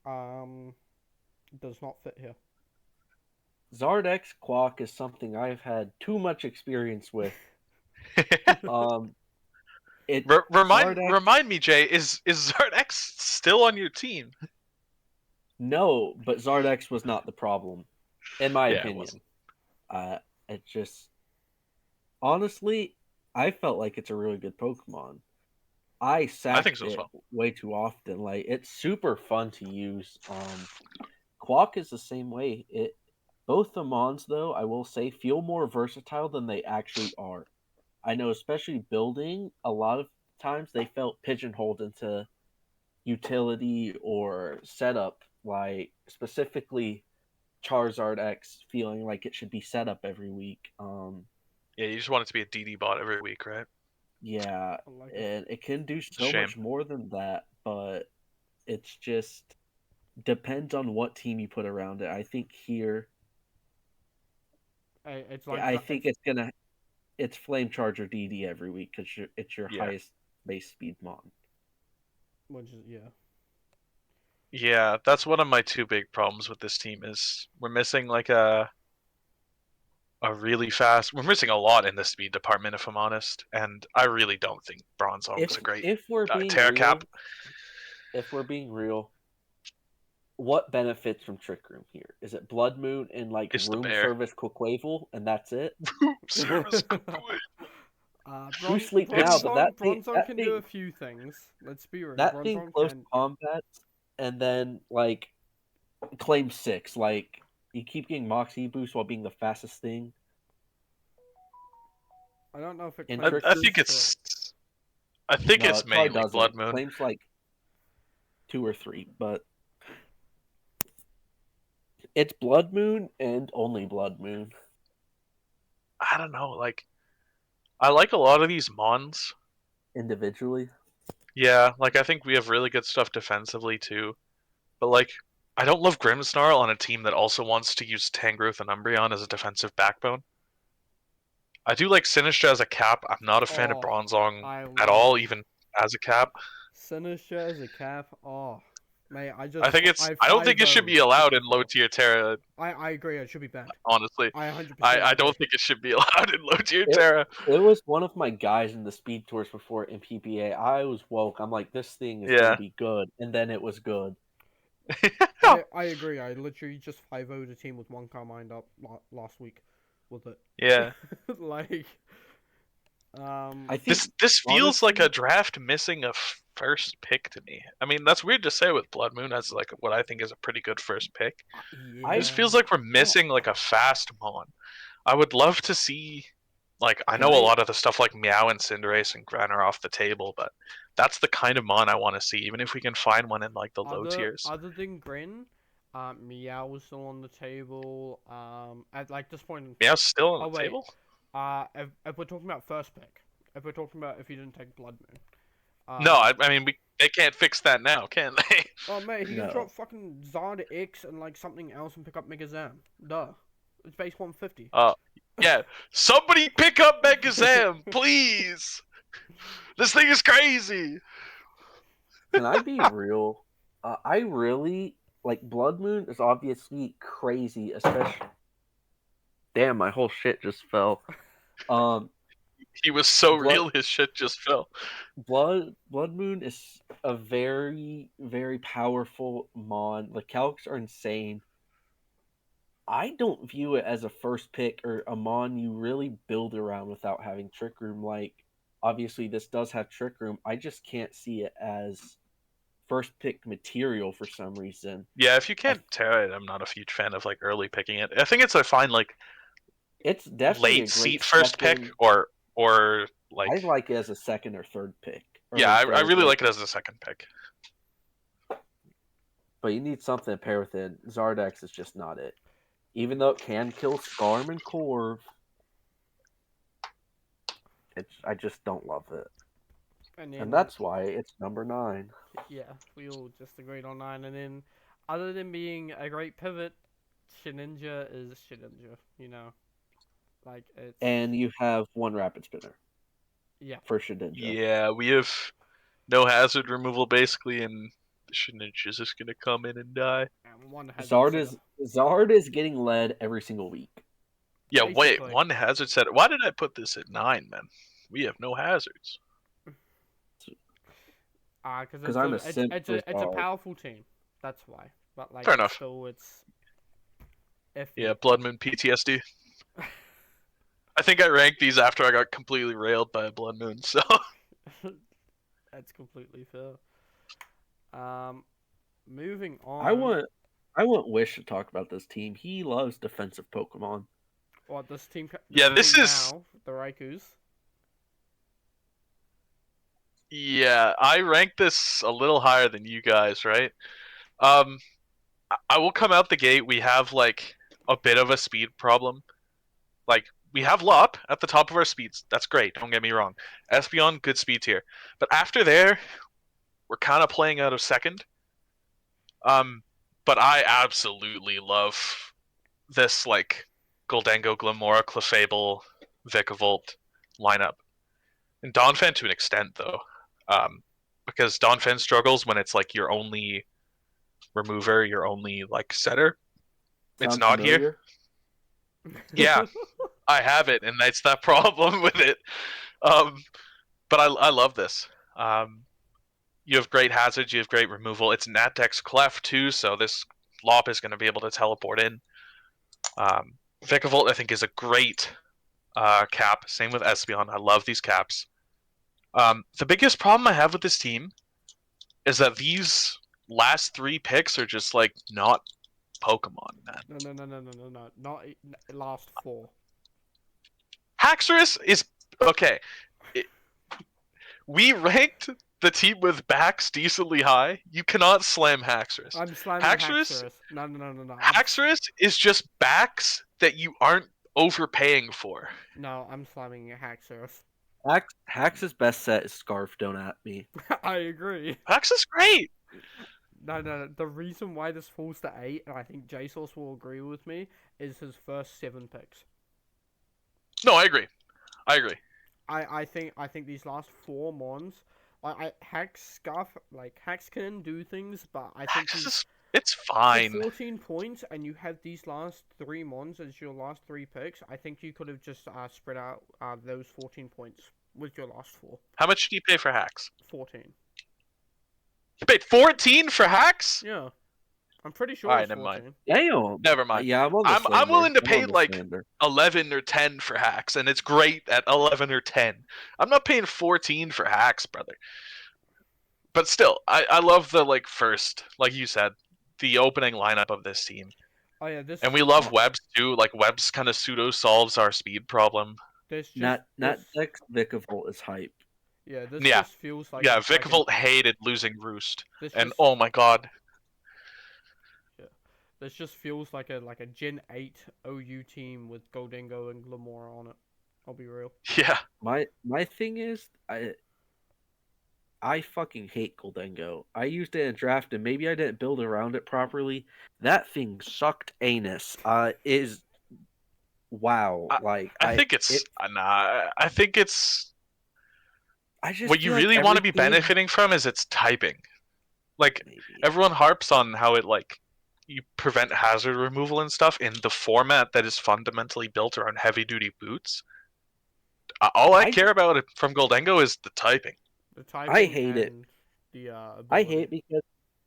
does not fit here. Zardex Quack is something I've had too much experience with. Um, it Zardex. Remind me, Jay, is Zardex still on your team? No, but Zardex was not the problem, in my Yeah, it opinion. wasn't. It just honestly, I felt like it's a really good Pokemon. I I think sacked so as it well. way too often. Like it's super fun to use. Quack is the same way. Both the Mons though, I will say, feel more versatile than they actually are. I know, especially building, a lot of times they felt pigeonholed into utility or setup, like specifically Charizard X feeling like it should be set up every week. Yeah, you just want it to be a DD bot every week, right? Yeah, I like it. and it can do so Shame. much more than that, but it's just depends on what team you put around it. I think here, It's like I think it's Flame Charger DD every week because it's your Yeah. highest base speed mon. which is Yeah, that's one of my two big problems with this team is we're missing like a really fast. We're missing a lot in the speed department, if I'm honest, and I really don't think Bronzong's a great If we're being Terra Cap. real, what benefits from Trick Room here? Is it Blood Moon and like It's the room bear. service Quaquavel, and that's it? Service Who sleeps now? But Bronzong can do a few things. Let's be real. that being Bronzong close can. combats, and then like claim 6, like you keep getting Moxie boost while being the fastest thing. I don't know if it. In claims Trick I Room? think it's. I think No, it's it probably mainly doesn't. Blood Moon. Claims like 2 or 3, but it's Blood Moon and only Blood Moon. I don't know. Like, I like a lot of these mons. Individually, Yeah, like I think we have really good stuff defensively too. But like, I don't love Grimmsnarl on a team that also wants to use Tangrowth and Umbreon as a defensive backbone. I do like Sinistra as a cap. I'm not a fan of Bronzong at all, even as a cap. Sinistra as a cap. Oh, mate, I don't think it should be allowed in low tier Terra. I agree. It should be banned. Honestly, I 100%. I don't think it should be allowed in low tier Terra. it was one of my guys in the speed tours before in PPA. I was woke. I'm like, this thing is gonna be good, and then it was good. I agree. I literally just 5-0'd a team with 1 Carmine up last week with it. Yeah. Like, I think this feels honestly, like a draft missing a first pick to me. I mean, that's weird to say with Blood Moon as like what I think is a pretty good first pick. yeah. This feels like we're missing like a fast mon. I would love to see, like, I know a lot of the stuff like Meow and Cinderace and Gran are off the table, but that's the kind of mon I want to see, even if we can find one in like the low tiers. Other than Grin, Meow was still on the table. At like this point. Meow's still on the table. If we're talking about first pick, if we're talking about if you didn't take Blood Moon. No, I mean they can't fix that now, can they? Oh mate, he can drop fucking Zard X and like something else and pick up Megazam. Duh, it's base 150. Yeah. Somebody pick up Megazam, please. This thing is crazy. Can I be real? I really like Blood Moon is obviously crazy, especially. Damn, my whole shit just fell. He was so real, his shit just fell. Blood Moon is a very, very powerful mon. The calcs are insane. I don't view it as a first pick or a mon you really build around without having Trick Room. Like, obviously, this does have Trick Room. I just can't see it as first pick material for some reason. Yeah, if you can't tear it, I'm not a huge fan of like early picking it. I think it's a fine like it's definitely late seat first pick or like I like it as a second or third pick. Yeah, I really like it as a second pick. But you need something to pair with it. Zardex is just not it. Even though it can kill Skarm and Corv, I just don't love it. And that's why it's number 9. Yeah, we all just agreed on 9. And then, other than being a great pivot, Shedinja is Shedinja, you know? Like, it's... And you have 1 Rapid Spinner. Yeah. For Shedinja. Yeah, we have no hazard removal basically, and Shedinja is just going to come in and die. Zard is getting led every single week. Yeah, basically. Wait, 1 hazard set. Why did I put this at 9, man? We have no hazards. Because it's a powerful team. That's why. But like, fair enough. Still, it's iffy. Yeah, Blood Moon PTSD. I think I ranked these after I got completely railed by a Blood Moon, so that's completely fair. Moving on. I want Wish to talk about this team. He loves defensive Pokemon. What this team? Yeah, this is now, the Raikus. Yeah, I rank this a little higher than you guys, right? Um, I will come out the gate. We have like a bit of a speed problem. Like we have Lop at the top of our speeds. That's great. Don't get me wrong. Espeon, good speed tier. But after there, we're kind of playing out of second. Um, but I absolutely love this like Goldango, Glamora, Clefable, Vikavolt lineup. And Donphan to an extent though. Because Donphan struggles when it's like your only remover, your only like setter. It's Sound not here. familiar? Yeah, I have it, and that's that problem with it. Um, but I love this. You have great hazards, you have great removal. It's Natdex Clef too, so this Lop is going to be able to teleport in. Vikavolt, I think, is a great cap. Same with Espeon. I love these caps. The biggest problem I have with this team is that these last 3 picks are just like not Pokemon, man. No. Not last 4. Haxorus is okay. It, we ranked the team with backs decently high. You cannot slam Haxorus. I'm slamming Haxorus, Haxorus. No. Haxorus is just backs that you aren't overpaying for. No, I'm slamming Haxorus. Hax's best set is Scarf. Don't at me. I agree. Hax is great. No. The reason why this falls to 8, and I think JSauce will agree with me, is his first 7 picks. No, I agree. I think these last 4 mons, Hax Scarf, like Hax can do things, but I think It's for fine. 14 points, and you have these last 3 mons as your last 3 picks. I think you could have just spread out those 14 points with your last 4. How much did you pay for Hax? 14. You paid 14 for Hax? Yeah, I'm pretty sure Alright, it's never 14. mind. Damn. Never mind. Yeah, I'm willing to pay like 11 or 10 for Hax, and it's great at 11 or 10. I'm not paying 14 for Hax, brother. But still, I love the like first, like you said, the opening lineup of this team. Oh yeah, this And we love Webs too. Like Webs kind of pseudo solves our speed problem. Natdex Vikavolt is hype. Yeah, this Yeah. just feels like Yeah, Vikavolt hated losing Roost. this And just, oh my god. this just feels like a Gen 8 OU team with Goldingo and Glamora on it. I'll be real. Yeah. My thing is I fucking hate Goldengo. I used it in draft and maybe I didn't build around it properly. That thing sucked anus. Is wow. I think it's nah. I think it's I just what you feel really like want to be every game- benefiting from is its typing. Like maybe. everyone harps on how it like you prevent hazard removal and stuff in the format that is fundamentally built around heavy duty boots. All I care about from Goldengo is the typing. The typing hate it. and the ability. I hate because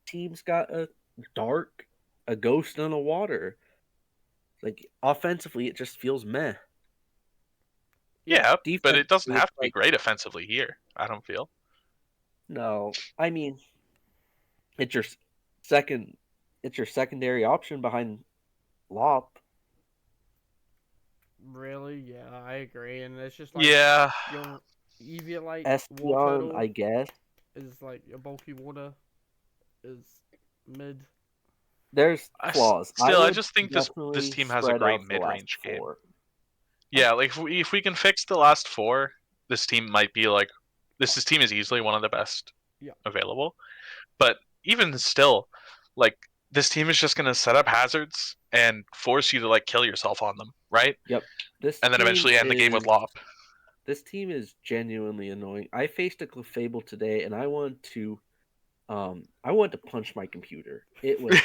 team's got a dark, a ghost, and a water. Like offensively, it just feels meh. Yeah, but it doesn't Defensively, have to be like, great offensively here. I don't feel. no. I mean, it's your second. It's your secondary option behind Lop. Really, yeah, I agree, and it's just like Yeah, your Eviolite Espeon, water I guess. is like your bulky water is mid. There's flaws. I would just think this definitely team has a spread great out the last mid-range game. 4. Yeah, like if we can fix the last 4, this team might be like this team is easily one of the best available. But even still, like this team is just gonna set up hazards and force you to like kill yourself on them, right? Yep. And then eventually end the game with Lop. This team is genuinely annoying. I faced a Clefable today, and I wanted to punch my computer. It was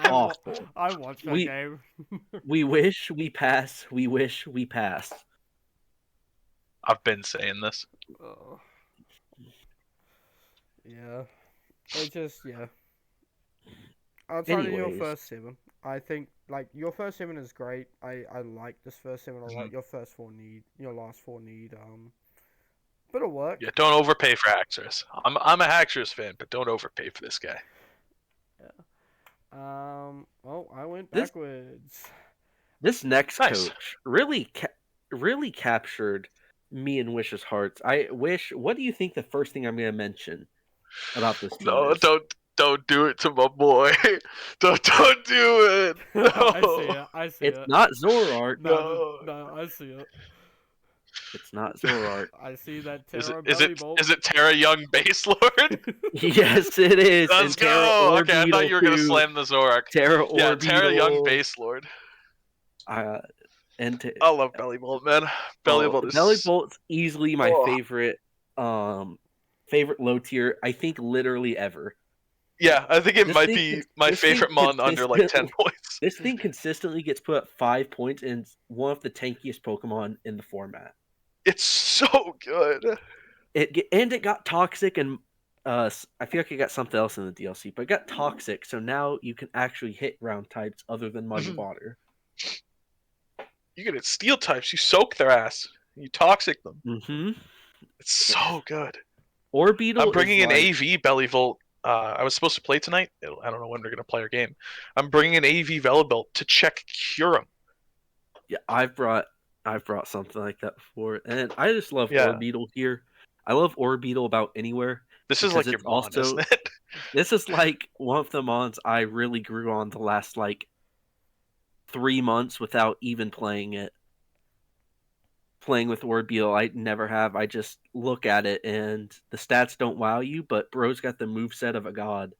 awful. I watched that game. We wish we pass. We wish we pass. I've been saying this. Yeah. It just outside of your Anyways. first 7, I think like your first 7 is great. I like this first 7 a lot. Your first 4 need, your last 4 need bit of work. Yeah, don't overpay for Haxorus. I'm a Haxorus fan, but don't overpay for this guy. Yeah. Oh, I went backwards. This next Nice. coach really captured me and Wish's hearts. What do you think the first thing I'm going to mention about this team No, is? don't do it to my boy. Don't do it. I see No. it. I see It's it. not Zoroark. No. No, I see it. It's not Zoroark. I see that Is it Terra is belly it bolt. is it Terra Young Base Lord? Yes, it is. Let's And Terra go. Okay, I thought Orbeetle you were gonna too. slam the Zorak. Terra Yeah, Terra Young Orbeetle. Base Lord. Uh, and t- I love Belly Bolt, man. Belly Bolt Belly is. Bolt's easily my Oh. favorite low tier. I think literally ever. Yeah, I think it This might thing, be my this thing favorite mon under like 10 consistently, points. this thing consistently gets put at 5 points and it's one of the tankiest Pokemon in the format. It's so good. It got toxic and I feel like it got something else in the DLC, but it got toxic. So now you can actually hit ground types other than mud and water. You get it steel types, you soak their ass. You toxic them. Mm-hmm. It's so good. Orbeetle I'm bringing is an like, AV Belly Volt. I was supposed to play tonight. I don't know when we're gonna play our game. I'm bringing an AV Velibelt to check Curum. yeah, I've brought something like that before, and I just love Yeah. Orbeetle here. I love Orbeetle about anywhere. This is because like your it's mon, also isn't it? this is like one of the mons I really grew on the last like 3 months without even playing it. Playing with Orbeetle, I never have. I just look at it and the stats don't wow you, but bro's got the moveset of a god.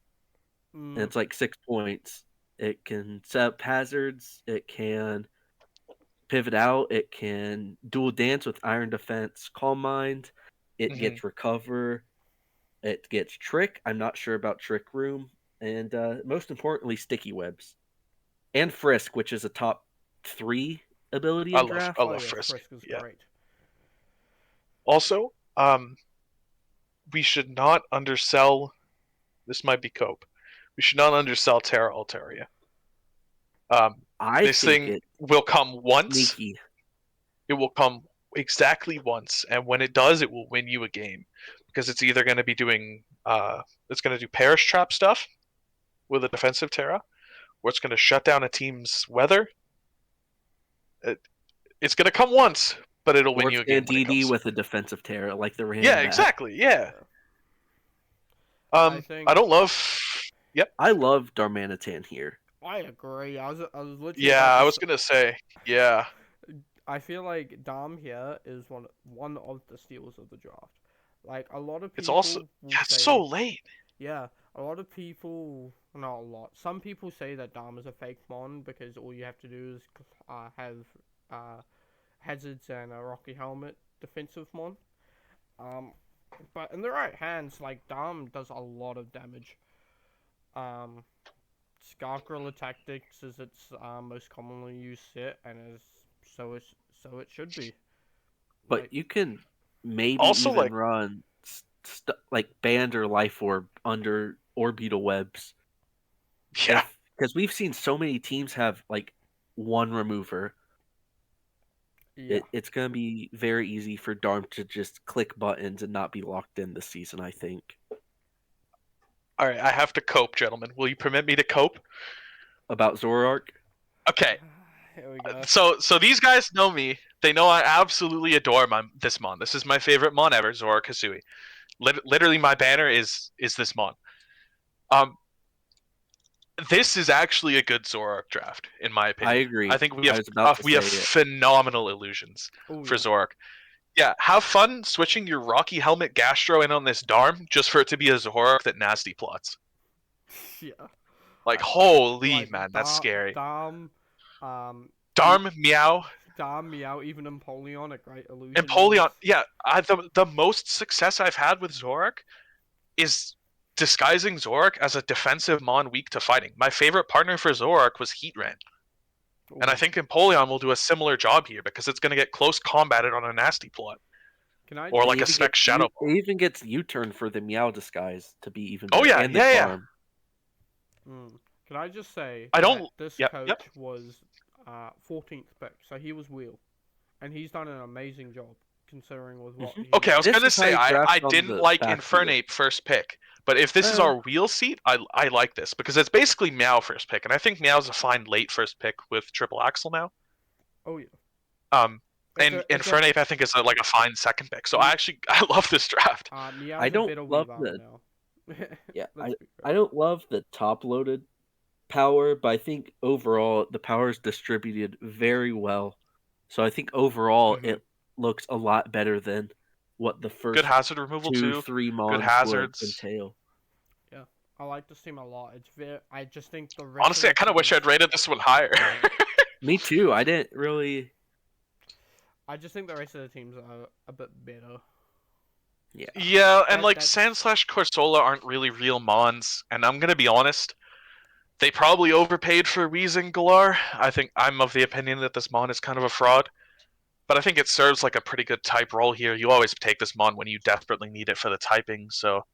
And it's like 6 points. It can set up hazards, it can pivot out, it can dual dance with Iron Defense, Calm Mind, it gets recover, it gets trick. I'm not sure about trick room, and most importantly, sticky webs. And Frisk, which is a top 3 ability in draft. I love Yeah, Frisk. is Yeah. great. Also, we should not undersell. This might be Cope. We should not undersell Terra Altaria. I This think thing it's will come once. sneaky. It will come exactly once, and when it does, it will win you a game because it's either going to be doing it's going to do Perish Trap stuff with a defensive Terra, or it's going to shut down a team's weather. It's going to come once, but it'll win Or you a game when it DD comes. with a defensive Terra, like the random. Yeah, exactly. Yeah. I think I don't love. Yep. I love Darmanitan here. I agree. I was literally. Yeah, about to I was gonna say. Yeah. I feel like Dom here is one of the steals of the draft. Like a lot of people It's also will it's say, so late. yeah, a lot of people, not a lot. Some people say that Dom is a fake mon because all you have to do is have hazards and a rocky helmet defensive mon. But in the right hands, like Dom does a lot of damage. Scarf Gorilla Tactics is its most commonly used set, and so it should be. But Like, you can maybe Also, even like- run like Band or Life Orb under Orbeetle webs. Yeah. Because we've seen so many teams have like one remover. yeah. It's going to be very easy for Darm to just click buttons and not be locked in this season, I think. All right, I have to cope, gentlemen. Will you permit me to cope? About Zoroark? Okay. Here we go. So these guys know me. They know I absolutely adore this mon. This is my favorite mon ever, Zora Kasui. Literally, my banner is this mon. This is actually a good Zoroark draft, in my opinion. I agree. I think we I have was about to we have say it. phenomenal illusions Oh, for yeah. Zoroark. Yeah, have fun switching your Rocky Helmet Gastro in on this Darm just for it to be a Zoroark that nasty plots. Yeah. Like, holy Like, man, that's scary. Dom, Meow, Dom, Meow, even Empoleon, a great illusion. Empoleon. Yeah, the most success I've had with Zoroark is disguising Zoroark as a defensive mon weak to fighting. My favorite partner for Zoroark was Heatran. And I think Empoleon will do a similar job here because it's going to get close combated on a nasty plot. Or like a spec Shadow Ball. It even gets U-turn for the Meow disguise to be even Oh, better. yeah, And the yeah. Darm. Can I just say I don't- that this yep, coach yep. was 14th pick, so he was wheel, and he's done an amazing job considering with what. Okay, I was This going to is how say you draft I on didn't the like back Infernape first pick, but if this is our wheel seat, I like this because it's basically Meow first pick, and I think Meow's a fine late first pick with Triple Axle now. Oh yeah. And Infernape, I think, is like a fine second pick. So I love this draft. Meow's I a don't better love Weavile the- now. Yeah, Let's be I real. don't love the top-loaded power, but I think overall the power is distributed very well. So I think overall Mhm. it looks a lot better than what the Good first hazard removal too. 2-3 Good mons would hazards. entail. Yeah, I like this team a lot. It's very. I just think the rest Honestly, I of the kind of wish teams- I'd rated this one higher. Me too. I didn't really. I just think the rest of the teams are a bit better. Yeah. Yeah, and That- like that's- Sand/Corsola aren't really real mons, and I'm gonna be honest, they probably overpaid for Weezing Galar. I think I'm of the opinion that this mon is kind of a fraud, but I think it serves like a pretty good type role here. You always take this mon when you desperately need it for the typing, so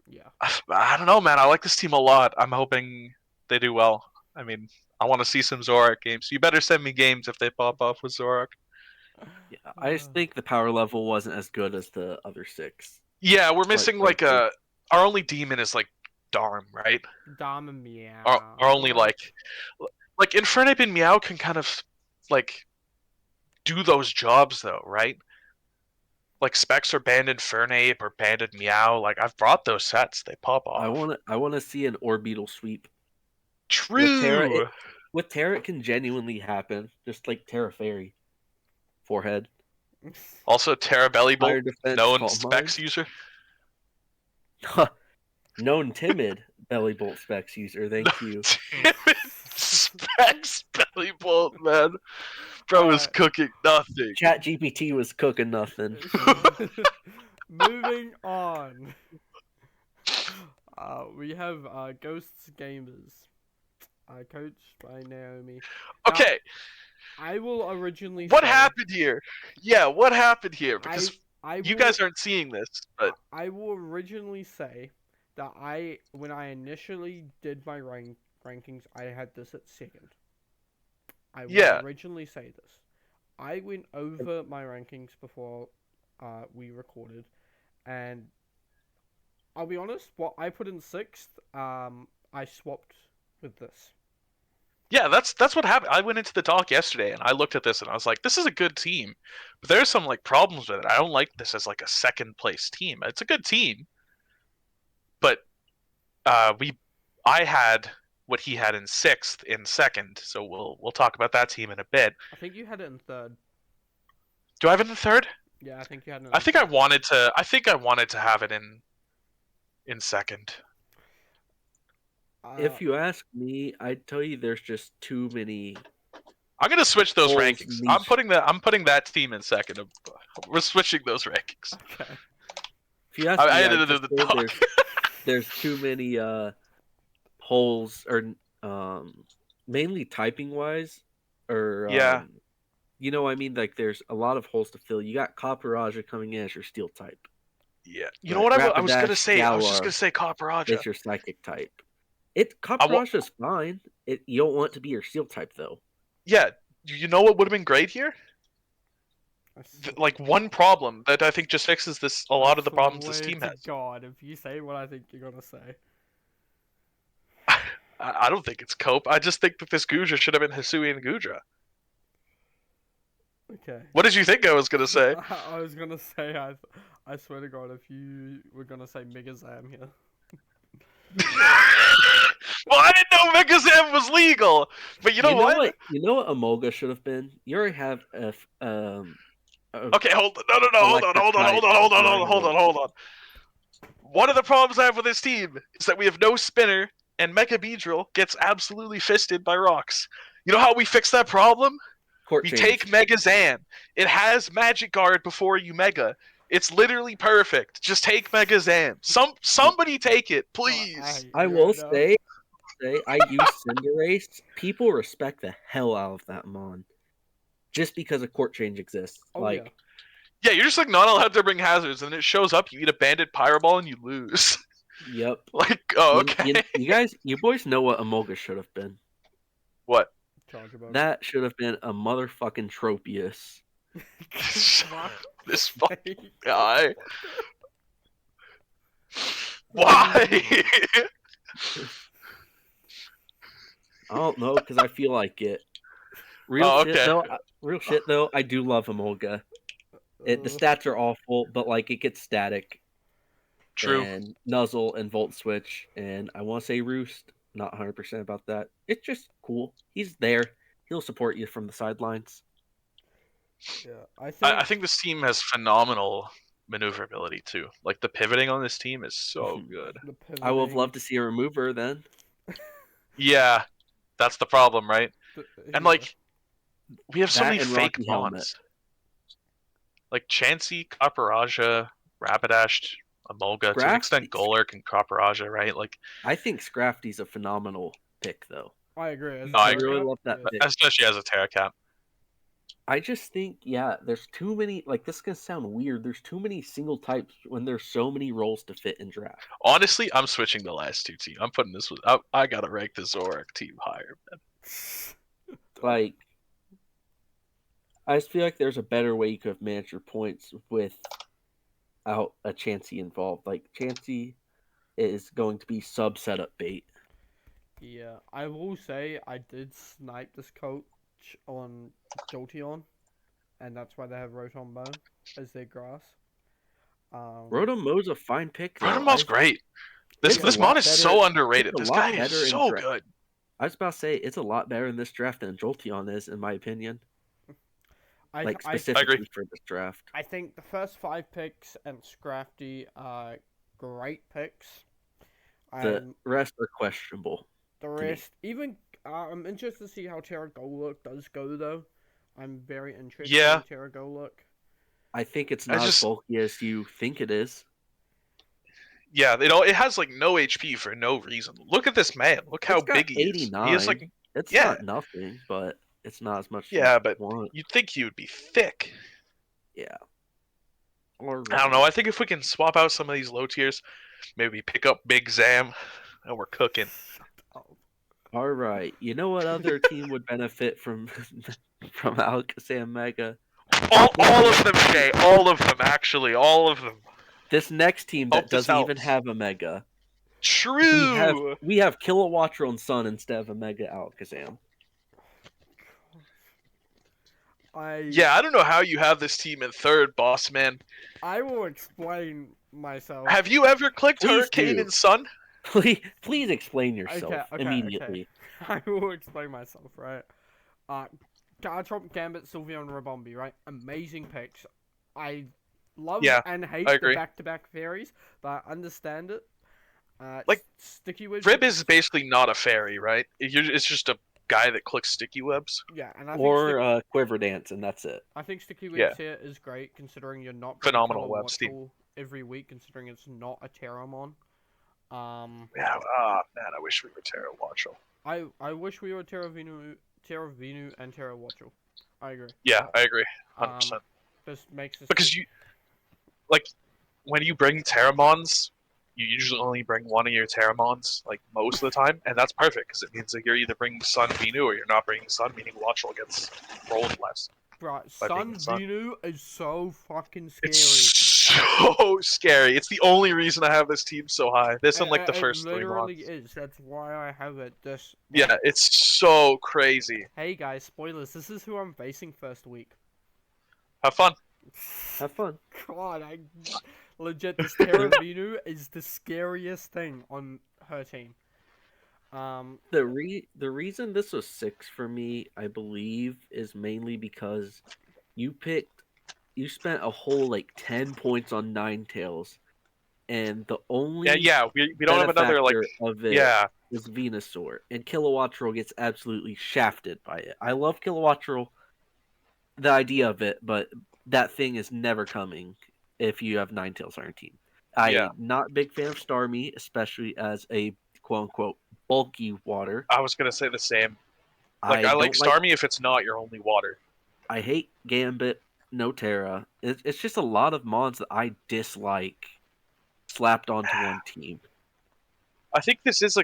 Yeah. I don't know, man. I like this team a lot. I'm hoping they do well. I mean, I want to see some Zorak games. You better send me games if they pop off with Zorak. Yeah, I just think the power level wasn't as good as the other 6. Yeah, we're missing like frankly. our only demon is like Darm, right? Dom and Meow. Our only like Infernape and Meow can kind of like do those jobs though, right? Like Specs or Banded Fernape or Banded Meow. Like I've brought those sets, they pop off. I want to see an Orbeetle sweep. True. With Terra, it can genuinely happen, just like Terra Fairy. Forehead. Also, Terra Belly Fire Bolt, defense, known Calm Specs Mind. user. Known timid Belly Bolt Specs user. Thank you. Damn it, Specs Belly Bolt, man. Bro is Alright. cooking nothing. Chat GPT was cooking nothing. Moving on. We have Ghosts Gamers, coached by Naomi. Now, Okay, I will originally. what say, happened here? Yeah, what happened here? Because I you will- guys aren't seeing this, but I will originally say that when I initially did my rankings, I had this at second. I will Yeah. originally say this. I went over my rankings before we recorded, and I'll be honest, what I put in sixth, I swapped with this. yeah, that's what happened. I went into the talk yesterday and I looked at this and I was like, this is a good team, but there's some like problems with it. I don't like this as like a second place team. It's a good team, but I had what he had in sixth in second, so we'll talk about that team in a bit. I think you had it in third. Do I have it in third? Yeah, I think you had it. I think I wanted to have it in second. If you ask me, I'd tell you there's just too many. I'm gonna switch those Holes rankings. niche. I'm putting that team in second. We're switching those rankings. Okay. If you ask I me, edited I'd just the say doc. there's too many holes, or mainly typing wise, or Yeah. you know what I mean, like there's a lot of holes to fill. You got Copper coming in as your steel type. Yeah. You know what I was gonna Rapidash, say? I was just Galar gonna say Copper is your psychic type. wa- Copper is fine. You don't want it to be your steel type though. Yeah. You know what would have been great here? Like one problem that I think just fixes a lot of the problems this team has. God, if you say what I think you're gonna say. I don't think it's Cope. I just think that this Gudra should have been Hisui and Gudra. Okay. What did you think I was gonna say? I was gonna say I swear to God, if you were gonna say Megazam here. Well, I didn't know Megazam was legal, but you know what? You know what Emolga should have been. You already have a Okay, hold on. No, hold on. One of the problems I have with this team is that we have no spinner, and Mega Beedrill gets absolutely fisted by rocks. You know how we fix that problem? court We change. take Mega Zan. It has Magic Guard before you Mega. It's literally perfect. Just take Mega Zan. Somebody take it, please. I will say I use Cinderace. People respect the hell out of that mon, just because a court change exists. Oh, yeah. Yeah, you're just like not allowed to bring hazards, and it shows up. You eat a banded Pyro Ball and you lose. Yep. Like, oh, okay. You boys know what Emolga should have been. What? That should have been a motherfucking Tropius. This fucking guy. Why? I don't know, because I feel like it. Real shit okay. though. I do love Emolga. The Uh, stats are awful, but like it gets static True. and Nuzzle and Volt Switch, and I want to say Roost. Not 100% about that. It's just cool. He's there. He'll support you from the sidelines. yeah, I I think think this team has phenomenal maneuverability too. Like the pivoting on this team is so good. the I would have pivoting. loved to see a remover then. Yeah, that's the problem, right? And Yeah, like we have so That many and fake Rocky Helmet. mons. Like Chansey, Copperajah, Rapidash, Emolga, to an extent Scrafty. Golurk and Copperajah, right? Like I think Scrafty's a phenomenal pick though. I agree. As a I I Terra agree. really Cap, love that yes. pick. Especially as a Terracap. I just think, yeah, there's too many. Like, this is gonna sound weird. There's too many single types when there's so many roles to fit in draft. Honestly, I'm switching the last two teams. I'm putting this with. I gotta rank the Zorak team higher, man. Like, I just feel like there's a better way you could have managed your points without a Chansey involved. Like, Chansey is going to be sub setup bait. Yeah, I will say I did snipe this coach on Jolteon, and that's why they have Rotom Bone as their grass. Rotomo's a fine pick though. Rotomall's great. This It's a this mon lot is better- so underrated. it's a This lot guy is better in so draft. good. I was about to say it's a lot better in this draft than Jolteon is, in my opinion. Like I specifically for this draft. I think the first 5 picks and Scrafty are great picks. The And rest are questionable. the me. rest, even I'm interested to see how Terra Golurk does go though. I'm very interested Yeah. in Terra Golurk. I think it's I not just- as bulky as you think it is. Yeah, it has like no HP for no reason. Look at this man. Look how It's got big he is. 89. He is like It's yeah. not nothing, but it's not as much. Yeah, as but you want. you'd think he would be thick. Yeah. I don't know. I think if we can swap out some of these low tiers, maybe pick up Big Zam, and we're cooking. All right. You know what other team would benefit from Alakazam Mega? All of them, Jay. All of them, actually. All of them. This next team Hope that this doesn't even helps. have a Mega. True. We have Kilowattrel and Sun instead of a Mega Alakazam. Yeah, I don't know how you have this team in third, boss man. I will explain myself. Have you ever clicked Please Hurricane do. and Sun? Please explain yourself Okay, immediately. I will explain myself, right? Garchomp, Gambit, Sylveon, and Rabombi, right? Amazing picks. I love Yeah, and hate I the agree. back-to-back fairies, but I understand it. Like, Sticky Webs. Rib is basically not a fairy, right? It's just a guy that clicks sticky webs. Yeah, and I Or Quiver Dance, and that's it. I think Sticky Webs Yeah. here is great, considering you're not Phenomenal Color web, Steve. Watchel every week, considering it's not a Terramon. Yeah, man, I wish we were Terra Watchel. I wish we were Terravinu, and Terra Watchel. I agree. Yeah, I agree, 100%. This makes this Because you, like, when you bring Terramons, you usually only bring one of your Terramons, like, most of the time, and that's perfect, because it means that you're either bringing Sun Venu or you're not bringing Sun, meaning Watchel gets rolled less. right. by Sun being Sun. Venu is so fucking scary. It's so scary. It's the only reason I have this team so high. This and, like, the first it 3 literally months. is. That's why I have it. This. Yeah, it's so crazy. Hey guys, spoilers. This is who I'm facing first week. Have fun. Have fun. God, legit. This Terra Venu is the scariest thing on her team. The reason this was 6 for me, I believe, is mainly because you spent a whole like 10 points on Ninetales, and the only We don't have another, like, benefactor of it yeah. is Venusaur, and Kilowattrel gets absolutely shafted by it. I love Kilowattrel, the idea of it, but that thing is never coming if you have Ninetales on your team. I'm not a big fan of Starmie, especially as a quote-unquote bulky water. I was going to say the same. Like, I like don't Starmie if it's not your only water. I hate Gambit, no Terra. It's just a lot of mods that I dislike slapped onto one team. I think this is a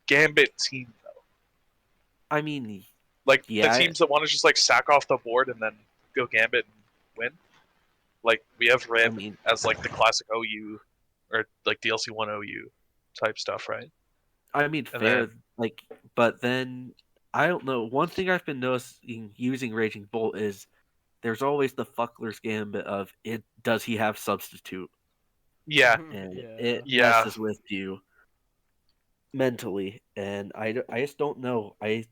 Gambit team, though. I mean, Like, yeah, the teams that want to just, like, sack off the board and then go Gambit and win. Like, we have Rib as, like, the classic OU, or, like, DLC 1 OU type stuff, right? I mean, And fair. then- Like, but then I don't know. One thing I've been noticing using Raging Bolt is there's always the Fuckler's Gambit of it. Does he have substitute? Yeah, And Yeah. it Yeah. messes with you mentally, and I just don't know. I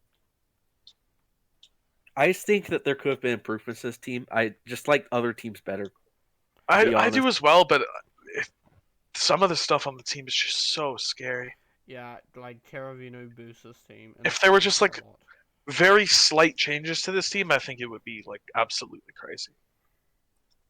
just think that there could have been improvements to this team. I just like other teams better. To be I do honest. as well, but some of the stuff on the team is just so scary. Yeah, like Teravino boosts this team. And If this there were team just a like lot. very slight changes to this team, I think it would be like absolutely crazy.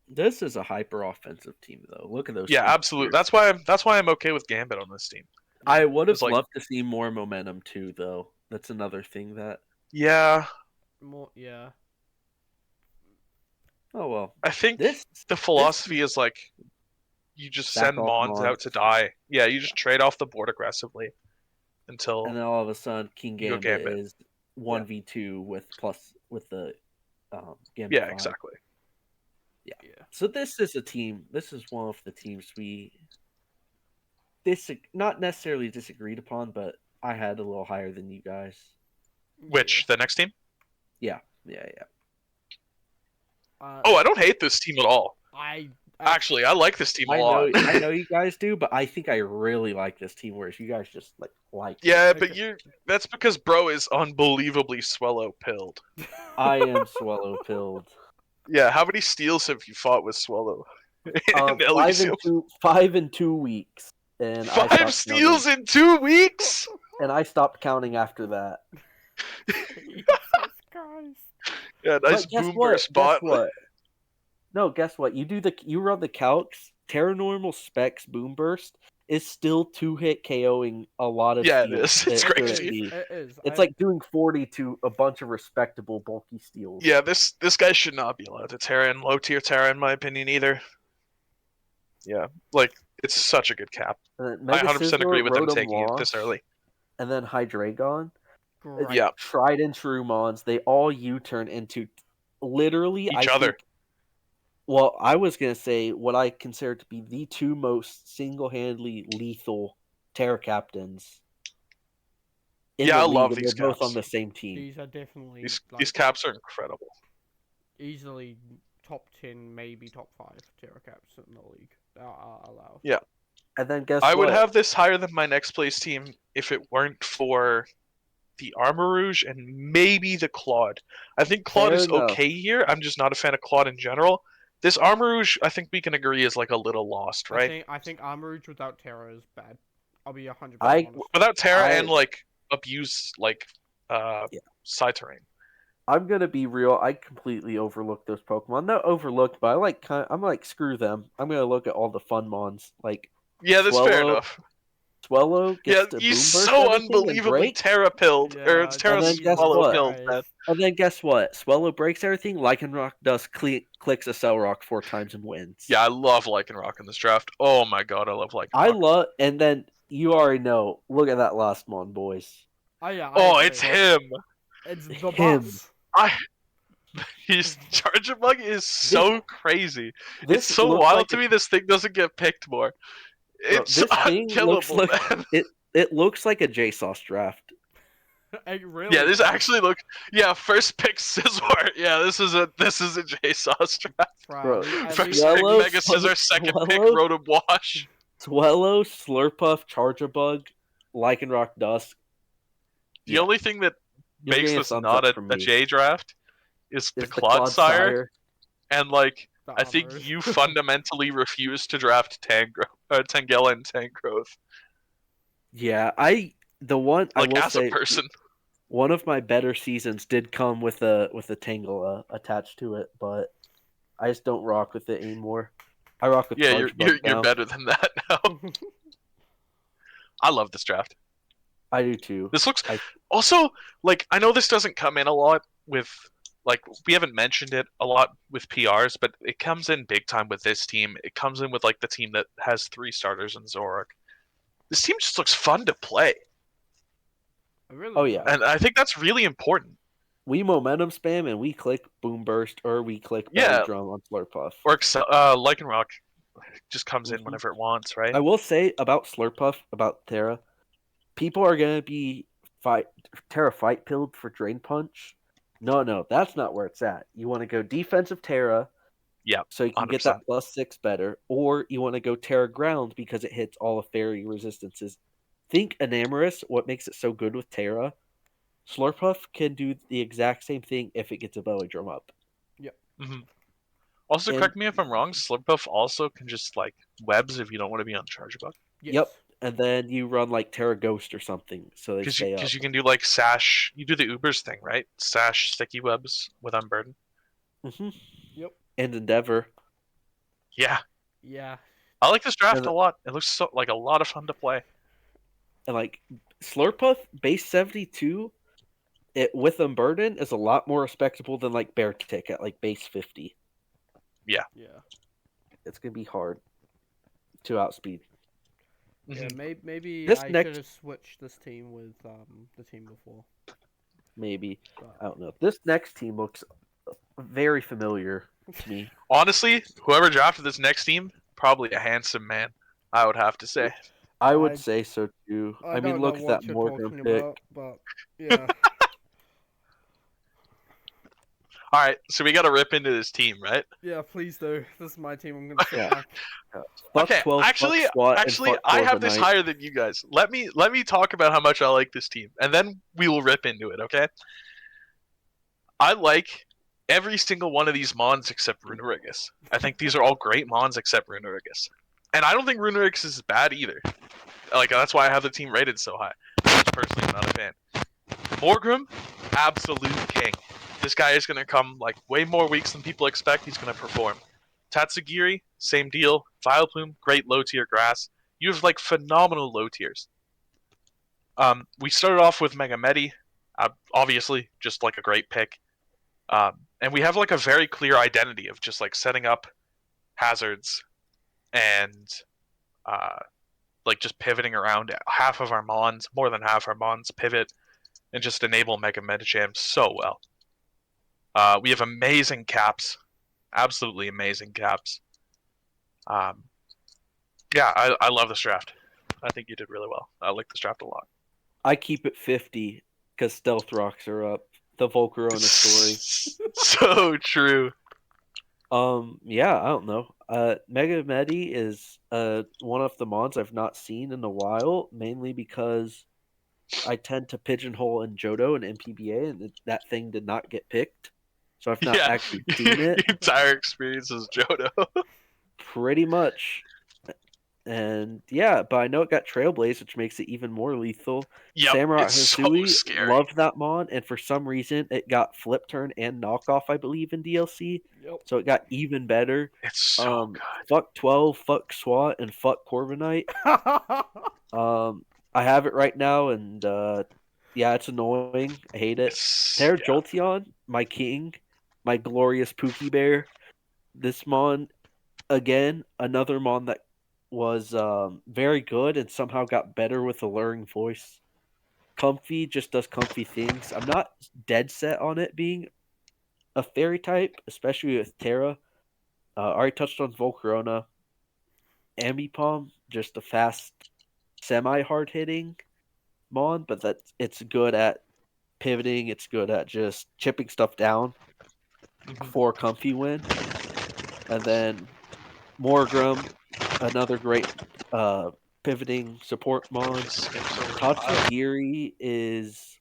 This is a hyper offensive team, though. Look at those. Yeah, teams absolutely. here. That's why I'm okay with Gambit on this team. I would have It's like, loved to see more momentum too, though. That's another thing that. yeah, More, yeah. Oh well. I think This the philosophy is like you just Sack send off Mons out Mons. to die. Yeah, you just trade off the board aggressively until and then all of a sudden King you go Gambit Gambit. is 1v2 with the Gambit Yeah, 5. exactly. Yeah. So this is a team. This is one of the teams we not necessarily disagreed upon, but I had a little higher than you guys. Which the next team? Yeah. Oh, I don't hate this team at all. I Actually, I like this team a I lot. know you guys do, but I think I really like this team. Whereas you guys just like. Yeah, Okay. but that's because bro is unbelievably swallow pilled. I am swallow pilled. Yeah, how many steals have you fought with Swallow? in Elysium? 5 in 2 weeks, and I 5 stopped steals counting. in 2 weeks? And I stopped counting after that. Jesus Christ. Yeah, nice But guess boom what? burst bot. Guess what? No, guess what? You run the calcs. Terranormal Specs Boom Burst is still 2-hit KOing a lot of Yeah, it steals. is. It's that crazy. shouldn't be. It is. It's like doing 40 to a bunch of respectable bulky steals. Yeah, this guy should not be allowed to Terra in low tier Terra in my opinion either. Yeah, like it's such a good cap. I Mega 100% Sizzler, agree with them Rotom taking it this Lost, early. and then Hydreigon. Great. Yeah. Tried and true Mons. They all U-turn into literally Each other. Well, I was going to say what I consider to be the two most single-handedly lethal Terra Captains in Yeah, the I league, love and these they're both caps. on the same team. These are definitely These caps are incredible. easily top 10, maybe top 5 Terra caps in the league. Allowed. Yeah. And then guess I what? would have this higher than my next place team if it weren't for the Armor Rouge and maybe the Claude. I think Claude Fair is enough. okay here. I'm just not a fan of Claude in general. This Armor Rouge, I think we can agree, is like a little lost, right? I think Armourouge without Terra is bad. I'll be 100% I- honest. Without Terra I- and like abuse like side terrain. I'm gonna be real. I completely overlooked those Pokemon. Not overlooked, but I'm like screw them. I'm gonna look at all the fun mons. Like Yeah, that's fair Swallow- enough. Swallow Yeah, gets to he's Boom Burst so everything and unbelievably break. Terra pilled, or Yeah, it's Terra and then guess Swallow what? pilled, man. And then guess what? Swallow breaks everything. Lycanroc does clicks a Cellrock 4 times and wins. Yeah, I love Lycanroc in this draft. Oh my god, I love Lycanroc. I love. And then you already know. Look at that last mon, boys. Oh yeah. Oh, agree. it's him. It's the him. boss. His Charger Bug is so crazy. It's so looks wild like to me this thing doesn't get picked more. It's this thing looks unkillable, like man. it looks like a JSauce draft. It really Yeah, this does. actually look. Yeah, first pick Scizor. Yeah, this is a JSauce draft. Bro, At First least- pick Swallow- Mega Scissor, second pick Swallow- Rotom Wash. Swallow, Slurpuff, Charjabug, Lycanroc Dusk. The only thing that You're makes getting a this thumbs not up a from me. J draft is the It's Clodsire, and like the I think Armourouge. you fundamentally refuse to draft Tangela and Tangrowth. Yeah, I will As say a person. one of my better seasons did come with a Tangela attached to it, but I just don't rock with it anymore. I rock with Yeah, Charjabug you're now. better than that now. I love this draft. I do too. This looks I- also like I know this doesn't come in a lot with like we haven't mentioned it a lot with PRs, but it comes in big time with this team. It comes in with like the team that has 3 starters in Zoroark. This team just looks fun to play, It really Oh, yeah. does. and I think that's really important. We momentum spam and we click Boom Burst or we click Belly Yeah. Drum on Slurpuff. Or Lycanroc just comes in Mhm. whenever it wants, right? I will say about Slurpuff, about Terra, people are going to be Terra Fight Pilled for Drain Punch. No, that's not where it's at. You want to go defensive Terra, Yeah, so you can get 100%. that +6 better, or you want to go Terra Ground because it hits all of fairy resistances. Think Enamorus, what makes it so good with Terra. Slurpuff can do the exact same thing if it gets a belly drum up. Hmm. Also, And- correct me if I'm wrong, Slurpuff also can just like webs if you don't want to be on charge buck. Yes. Yep, and then you run like Terra Ghost or something, so they stay up. Because you can do like Sash, you do the Ubers thing, right? Sash sticky webs with Unburden. Yep. And Endeavor. Yeah, Yeah. I like this draft And- a lot. It looks so like a lot of fun to play. And like Slurpuff base 72, it with Unburden is a lot more respectable than like Bear Tick at like base 50. Yeah. It's gonna be hard to outspeed. Yeah. Mhm. Maybe This I next- should have switched this team with the team before. Maybe. But I don't know. This next team looks very familiar to me. Honestly, whoever drafted this next team, probably a handsome man. I would have to say. I would I- say so too. I I mean, don't look know at what that you're Morgan talking pick. about, but yeah. All right, so we got to rip into this team, right? Yeah, please do. This is my team. I'm gonna sit Yeah. back. Fuck Okay, 12, actually, fuck SWAT, actually, and fuck I have this Corviknight. higher than you guys. Let me talk about how much I like this team, and then we will rip into it. Okay. I like every single one of these mons except Runerigus. I think these are all great mons except Runerigus, and I don't think Runerigus is bad either. Like that's why I have the team rated so high. Personally, I'm not a fan. Morgrim, absolute king. This guy is gonna come like way more weeks than people expect. He's gonna perform. Tatsugiri, same deal. Vileplume, great low tier grass. You have like phenomenal low tiers. We started off with Megamedi, obviously, just like a great pick. And we have like a very clear identity of just like setting up hazards and like just pivoting around half of our mons, more than half our mons pivot and just enable Mega Medicham so well. We have amazing caps, absolutely amazing caps. Yeah, I love this draft. I think you did really well. I like this draft a lot. I keep it 50 because Stealth Rocks are up. The Volcarona story. So true. Yeah, I don't know. Mega Medi is one of the mods I've not seen in a while, mainly because I tend to pigeonhole in Johto and MPBA, and that thing did not get picked, so I've not Yeah, actually seen it. the entire experience is Johto. Pretty much. And yeah, but I know it got Trailblaze, which makes it even more lethal. Yep, Samurai it's so Hisui scary. loved that mod, and for some reason it got Flip Turn and Knockoff, I believe, in DLC. Yep. So it got even better. It's so good. Fuck 12, fuck SWAT, and fuck Corviknight. I have it right now, and yeah, it's annoying. I hate it. Terra Jolteon, my king, my glorious Pookie Bear. This mon, again, another mon that was very good and somehow got better with alluring voice. Comfy just does comfy things. I'm not dead set on it being a fairy type, especially with Terra. Already touched on Volcarona. Ambipom, just a fast, semi-hard hitting mon, but it's good at pivoting. It's good at just chipping stuff down for a comfy win. And then Morgrim, another great pivoting support mon. Tatsugiri is...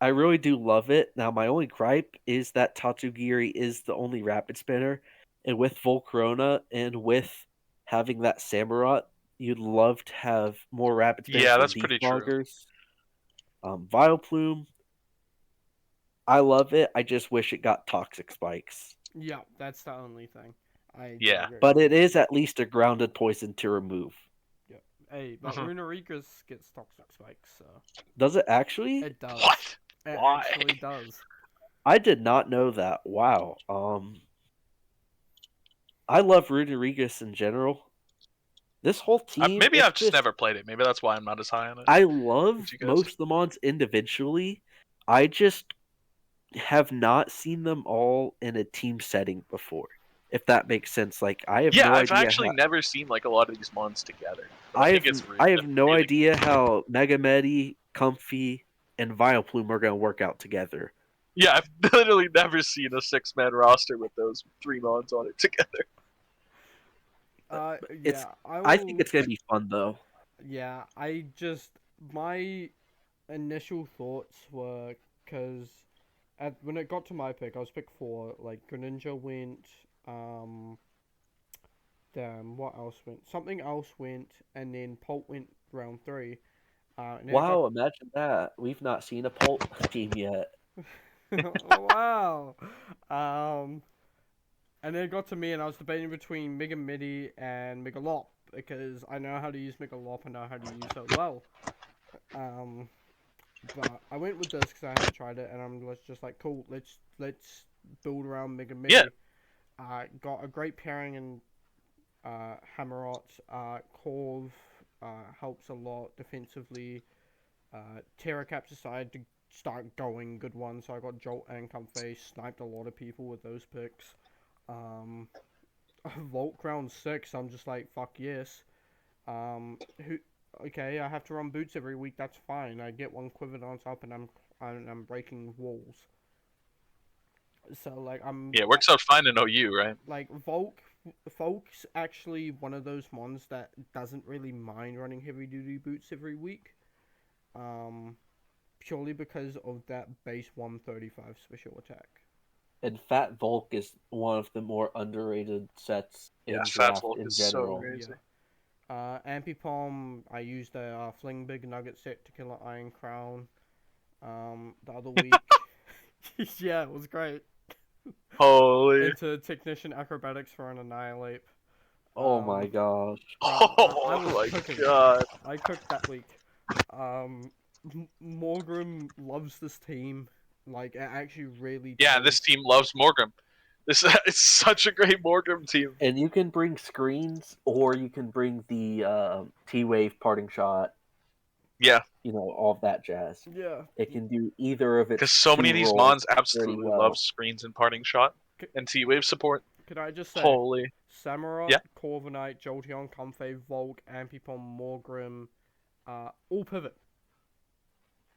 I really do love it. Now, my only gripe is that Tatsugiri is the only rapid spinner. And with Volcarona and with having that Samurott, you'd love to have more rapid spinners. Yeah, that's pretty true. Vileplume, I love it. I just wish it got toxic spikes. Yeah, that's the only thing. Yeah. But it is at least a grounded poison to remove. Yep. Hey, but Runerigus gets toxic spikes, so. Does it actually? It does. What? It Why? actually does. I did not know that. Wow. I love Runerigus in general. This whole team. Maybe I've just never played it. Maybe that's why I'm not as high on it. I love most of the mods individually. I just have not seen them all in a team setting before. If that makes sense. Like I have no idea. I've actually never seen like a lot of these mons together. I have no idea how Mega Medi Comfy, and Vileplume are going to work out together. Yeah, I've literally never seen a 6-man roster with those 3 mons on it together. It's. Yeah, I think it's going to be fun though. yeah, my initial thoughts were because when it got to my pick, I was pick 4. Like Greninja went, damn, what else went? Something else went, and then Pult went round 3. And then it got Wow, imagine that. We've not seen a Pult team yet. wow. Um, and then it got to me, and I was debating between Mega Midi and Megalop because I know how to use Megalop and know how to use it well. Um, but I went with this because I haven't tried it, and I'm just like, cool. Let's build around Mega Yeah. Midi. Got a great pairing in Hammerot. Corv helps a lot defensively. Terracaps decided to start going good ones, so I got Jolt and Comfey. Sniped a lot of people with those picks. Um, Volt round 6, I'm just like, fuck yes. Who? Okay, I have to run boots every week. That's fine. I get one Quiver up, and I'm breaking walls. So like Yeah, it works out fine in OU, right? like Volk's actually one of those ones that doesn't really mind running heavy duty boots every week. Um, Purely because of that base 135 special attack. And Fat Volk is one of the more underrated sets Yeah, in Fat draft Volk in is so general. crazy. Ampipom, I used a Fling Big Nugget set to kill an Iron Crown. The other week, yeah, it was great. Holy. Into Technician Acrobatics for an Annihilate. Oh my gosh. Bruh, I Oh was my cooking. god. I cooked that week. Morgrim loves this team. Like, it actually really Yeah, does. this team loves Morgrim. This it's such a great Morgrim team. And you can bring screens, or you can bring the T-Wave parting shot. Yeah, All of that jazz. Yeah. It can do either of because its so many two of these roles mons pretty absolutely love well. screens and parting shot C- and T-Wave support. Could I just say, Holy. Samurott, Yeah. Corviknight, Jolteon, Comfey, Volk, Ampipom, Morgrim, all pivot.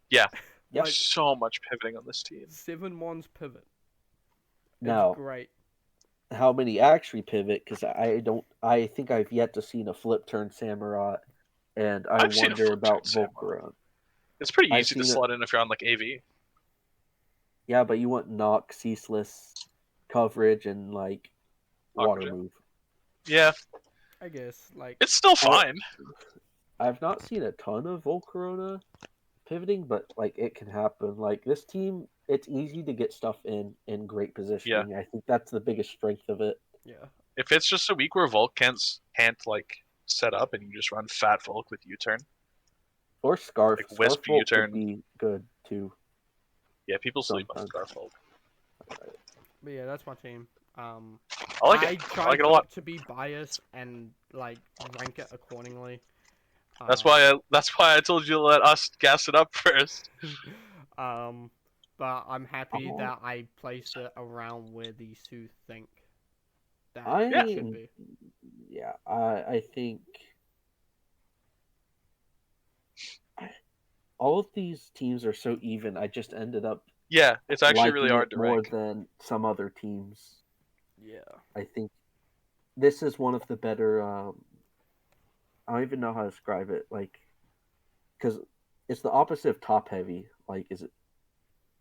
Yeah. Yep. Like, So much pivoting on this team. 7 mons pivot. It's Now, great. how many actually pivot? Because I think I've yet to seen a flip turn Samurott, and I I've seen a wonder flip turn about Samurai. Volcaron. It's pretty I've easy to seen it. slot in if you're on like AV. Yeah, but you want knock, ceaseless coverage, and like water Oxygen. move. Yeah, I guess. Like, it's still fine. I've not seen a ton of Volcarona pivoting, but like it can happen. Like this team, it's easy to get stuff in great positioning. I think that's the biggest strength of it. yeah. If it's just a week where Volk can't like set up and you just run Fat Volk with U-turn, Or Scarf. like Scarf Wisp Volt U-turn. could be good too. Yeah, people sleep on Sometimes. Scarf Volk. But yeah, that's my team. I like I it. I tried like it a not lot. to be biased and like rank it accordingly. That's why I told you to let us gas it up first. um, but I'm happy Oh. that I placed it around where these two think that I it should be. Yeah, I think all of these teams are so even. I just ended up Yeah, it's actually really liking hard it to more rank. than some other teams. Yeah. I think this is one of the better. I don't even know how to describe it. Like, because it's the opposite of top heavy. Like, is it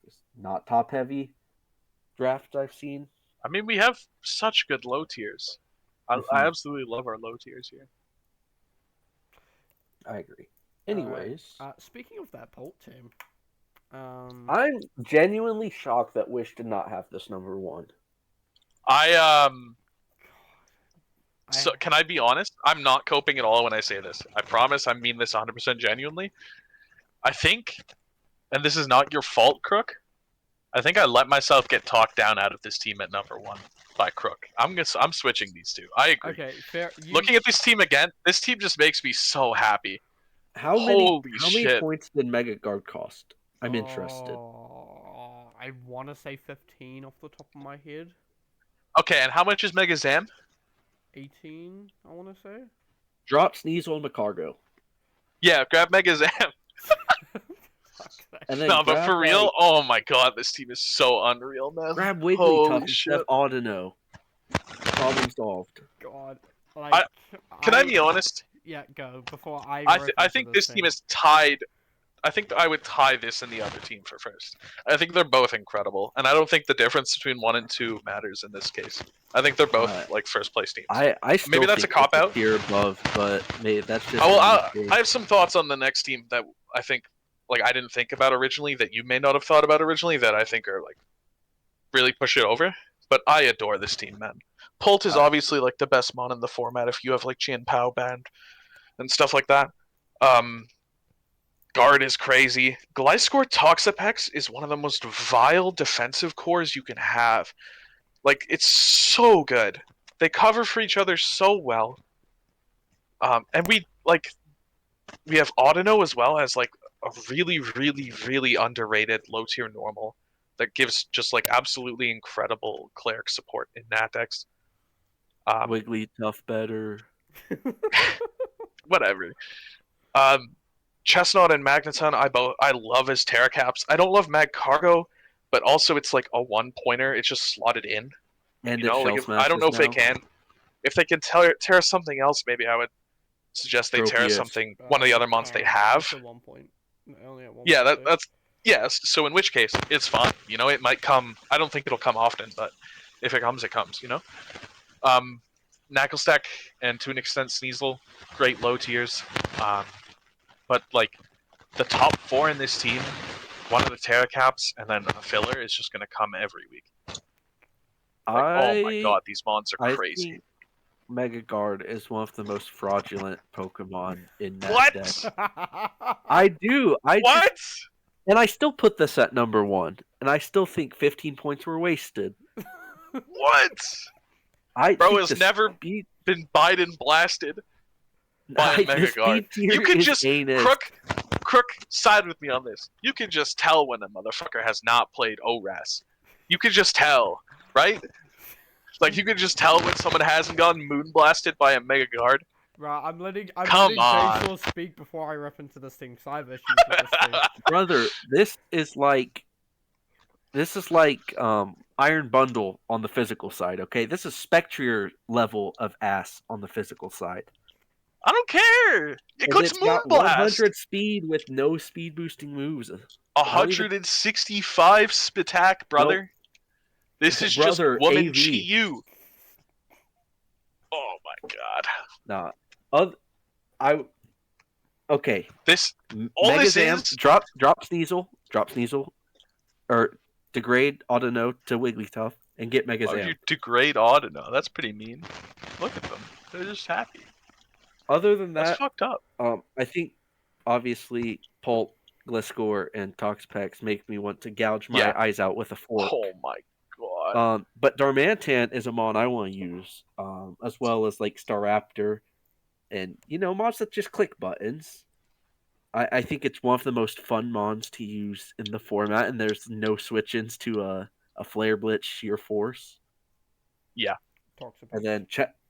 it's not top heavy drafts I've seen? I mean, we have such good low tiers. I Mhm. absolutely love our low tiers here. I agree. All right. Anyways, Speaking of that Bolt team, I'm genuinely shocked that Wish did not have this number one. So can I be honest? I'm not coping at all when I say this. I promise I mean this 100% genuinely. I think, and this is not your fault, Crook. I think I let myself get talked down out of this team at number 1 by Crook. I'm switching these two. I agree. Okay, fair. Looking at this team again, this team just makes me so happy. How Holy many shit. points did Mega Guard cost? I'm interested. I want to say 15 off the top of my head. Okay, and how much is Mega Zam? 18, I want to say. Drop Sneasel and Macargo. Yeah, grab Mega Zam. And then No, but grab for real, oh my god, this team is so unreal, man. grab Holy Wigglytuff instead of shit. Audino. Problem solved. God, like Can I be honest? Yeah, go before I. I think this team is tied. I think I would tie this and the other team for first. I think they're both incredible, and I don't think the difference between 1 and 2 matters in this case. I think they're both like first place teams. I still Maybe that's think a cop it's out. tier above, but maybe that's just. I have some thoughts on the next team that I think like I didn't think about originally that you may not have thought about originally that I think are like really push it over. But I adore this team, man. Pult is obviously like the best mon in the format if you have like Chien Pao banned and stuff like that. Guard is crazy. Gliscor Toxapex is one of the most vile defensive cores you can have. Like, it's so good. They cover for each other so well. And we have Audino as well as like a really, really, really underrated low tier normal that gives just like absolutely incredible cleric support in Natex. Wigglytuff better. Whatever. Chestnut and Magneton, I love as Terra Caps. I don't love Mag Cargo, but also it's like a 1-pointer. It's just slotted in. And you know, like I don't know if they can. If they can tear something else, maybe I would suggest they tear something. One of the other mons they have. At 1 point. Only at 1 Yeah, point, that's yes. So in which case, it's fine. You know, it might come. I don't think it'll come often, but if it comes, it comes. You know. Knacklestack and to an extent Sneasel, great low tiers. But like the top 4 in this team, one of the Terra Caps, and then a filler is just going to come every week. Like, oh my god, these mons are crazy. Think Mega Guard is one of the most fraudulent Pokemon in that What? deck. I do. What? And I still put this at number 1, and I still think 15 points were wasted. What? Bro has never been Biden blasted by a Mega Guard. You can just Crook, side with me on this. You can just tell when a motherfucker has not played ORAS. You can just tell, right? Like you can just tell when someone hasn't gotten moonblasted by a Mega Guard. Right, I'm letting Jason speak before I rep into this thing. Cause I have issues with this thing. Brother, this is like Iron Bundle on the physical side. Okay, this is Spectrier level of ass on the physical side. I don't care. It clicks Moonblast. 100 speed with no speed boosting moves. 165 Spatak, brother. Nope. This is just woman AV. Chi-Yu. Oh my god. Nah. Okay. This all this is drop Sneasel, or degrade Audino to Wigglytuff and get Mega Zam. You degrade Audino? That's pretty mean. Look at them. They're just happy. Other than that, that's fucked up. I think obviously Pult, Gliscor, and Toxapex make me want to gouge my eyes out with a fork. Oh my god. But Darmanitan is a mon I want to use, as well as like Staraptor, and mons that just click buttons. I think it's one of the most fun mons to use in the format, and there's no switch-ins to a Flare Blitz Sheer Force. Yeah. And then